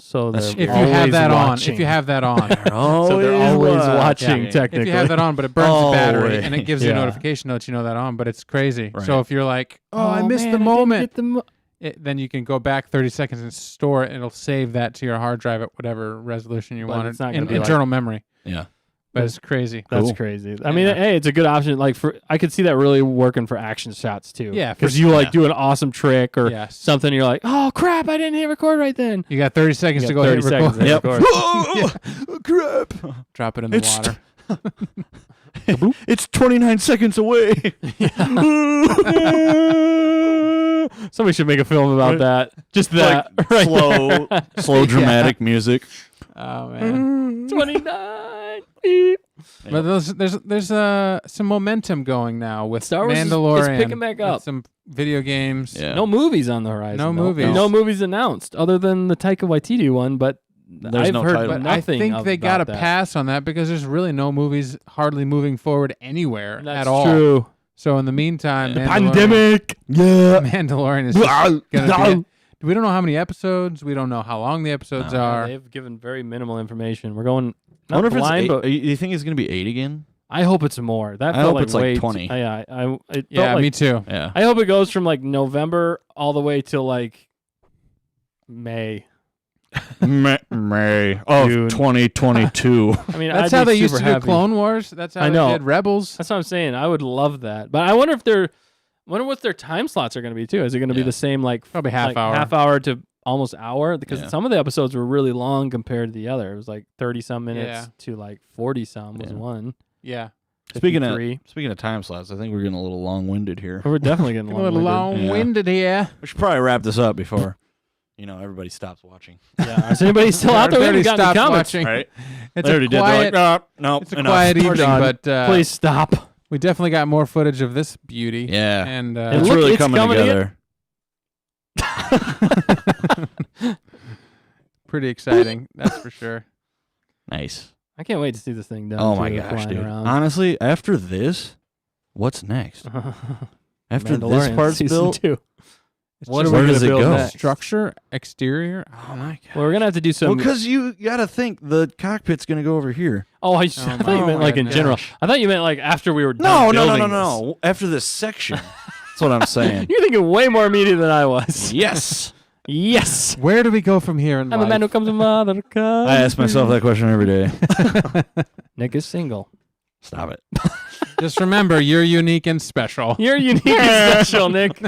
So That's they're If you always have that watching. on, if you have that on, So they're always watching. Yeah. Technically, if you have that on, but it burns the battery and it gives you a Yeah. notification to let you know that on. But it's crazy. Right. So if you're like, oh, I missed man, the didn't moment, get the mo- then you can go back 30 seconds and store it, and it'll save that to your hard drive at whatever resolution you But want it's it not gonna in be like- internal memory. Yeah. But it's crazy. That's Cool. crazy. I mean, Yeah. hey, it's a good option. Like I could see that really working for action shots too. Yeah, for because you sure. like do an awesome trick or Yes. something. You're like, oh crap, I didn't hit record right then. You got 30 seconds You to got go 30 hit seconds record. to Yep. record. Oh, crap. Drop it in the It's water. It's 29 seconds away. Somebody should make a film about that. Just that. Like right slow dramatic music. Oh man. 29. Beep. But there's some momentum going now with Star Wars is Mandalorian. picking back with up. some video games. Yeah. No movies on the horizon. No though. movies. No movies announced other than the Taika Waititi one, but There's I've no heard title. But I nothing think they got to about that. pass on that because there's really no movies hardly moving forward anywhere That's at all. true. So in the meantime, Pandemic. Yeah. Mandalorian is just gonna be. We don't know how many episodes. We don't know how long the episodes are. They've given very minimal information. We're going I wonder not if it's blind, 8. but You think it's going to be 8 again? I hope it's more. That I felt hope like it's like way 20. Yeah, it Yeah, felt like, me too. Yeah. I hope it goes from like November all the way till like May. May of June. 2022. I mean, That's I'd how be they used to super do happy. Clone Wars. That's how I they know. did Rebels. That's what I'm saying. I would love that, but I wonder if wonder what their time slots are going to be too. Is it going to be Yeah. the same like Probably half hour. half hour to almost hour? Because Yeah. some of the episodes were really long compared to the other. It was like 30 some minutes Yeah. to like 40 some was Yeah. one. Yeah. Speaking 53. of time slots, I think we're getting a little long-winded here. We're definitely getting A little long-winded. long-winded here. We should probably wrap this up before, everybody stops watching. Yeah. Is anybody still out there? We haven't Everybody gotten any stopped comments. watching. Right? It's They a already did. They're quiet. like, no, It's a enough. quiet We're evening, done. but Please stop. we definitely got more footage of this beauty. Yeah. And It's look, really it's coming coming together. pretty exciting, that's for sure. Nice. I can't wait to see this thing done. Oh, my too, gosh, flying dude. around. Honestly, after this, what's next? After this Mandalorian part's season built, 2. It's What just are we where gonna does it build go? next? structure, exterior. oh my god. Well, we're gonna have to do some. Well, because you got to think the cockpit's going to go over here. Oh, I Oh thought my you meant like in gosh. general. I thought you meant like after we were No, done no, no, building no, this. no. After this section. That's what I'm saying. You're thinking way more immediate than I was. Yes. Yes. Where do we go from here in I'm life? a man who comes from other country. I ask myself that question every day. Nick is single. Stop it. Just remember, you're unique and special. You're unique and special, Nick.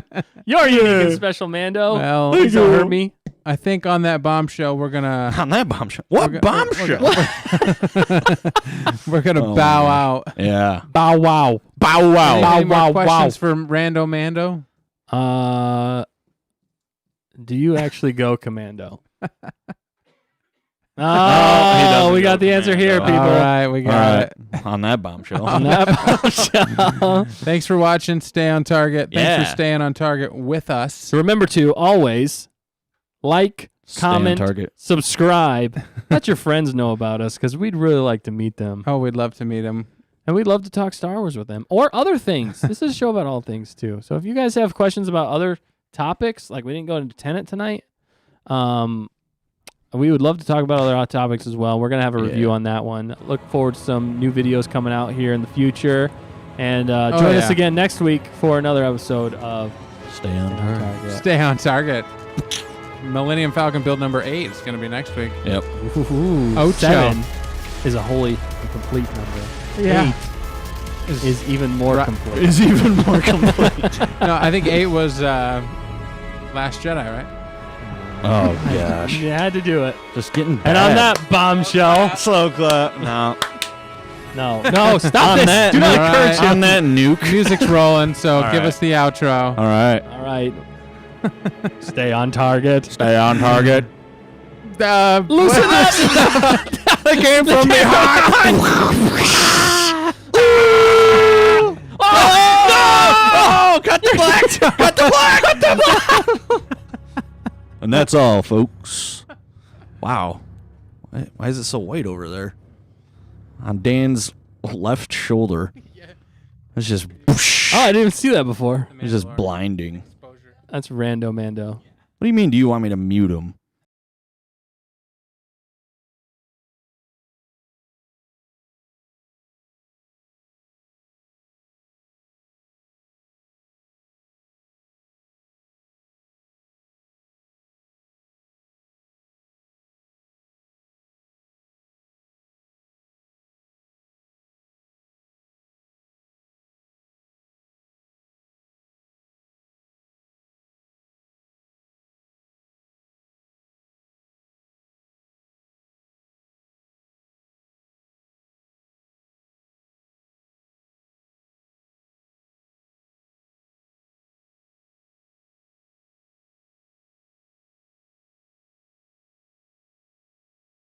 You're unique and special, Mando. Well, Please don't hurt me. I think on that bombshell, we're gonna On that bombshell. What bombshell? we're gonna Oh, bow man. out. Yeah. Bow wow. Bow wow. Any more wow, questions from Rando Mando? Do you actually go commando? he doesn't we go got the answer here, commando. people. All right, we All got right. it. On that bombshell. On that bombshell. Thanks for watching. Stay on target. Thanks Yeah. for staying on target with us. So remember to always like, Stay on comment, target. subscribe. Let your friends know about us because we'd really like to meet them. Oh, we'd love to meet him. And we'd love to talk Star Wars with them or other things. This is a show about all things too. So if you guys have questions about other topics, like we didn't go into Tenet tonight, we would love to talk about other hot topics as well. We're going to have a review on that one. Look forward to some new videos coming out here in the future. And join us again next week for another episode of Stay on target. Stay on target. Millennium Falcon build number 8 is going to be next week. Yep. Ocho. 7 is a wholly and complete number. Yeah. 8 is even more complete. Is even more complete. No, I think 8 was Last Jedi, right? Oh, gosh. You had to do it. Just getting And on that bombshell. slow clap. No. No, stop On this. that, Do not all encourage right. him. on that nuke. Music's rolling, so All give right. us the outro. All right. All right. Stay on target. Stay on target. Loosen up. They came from Oh, cut the black! Cut the black! Cut the black! And that's all, folks. Wow. Why is it so white over there? On Dan's left shoulder. It's just Oh, I didn't even see that before. it's just blinding. That's Rando Mando. What do you mean, do you want me to mute him?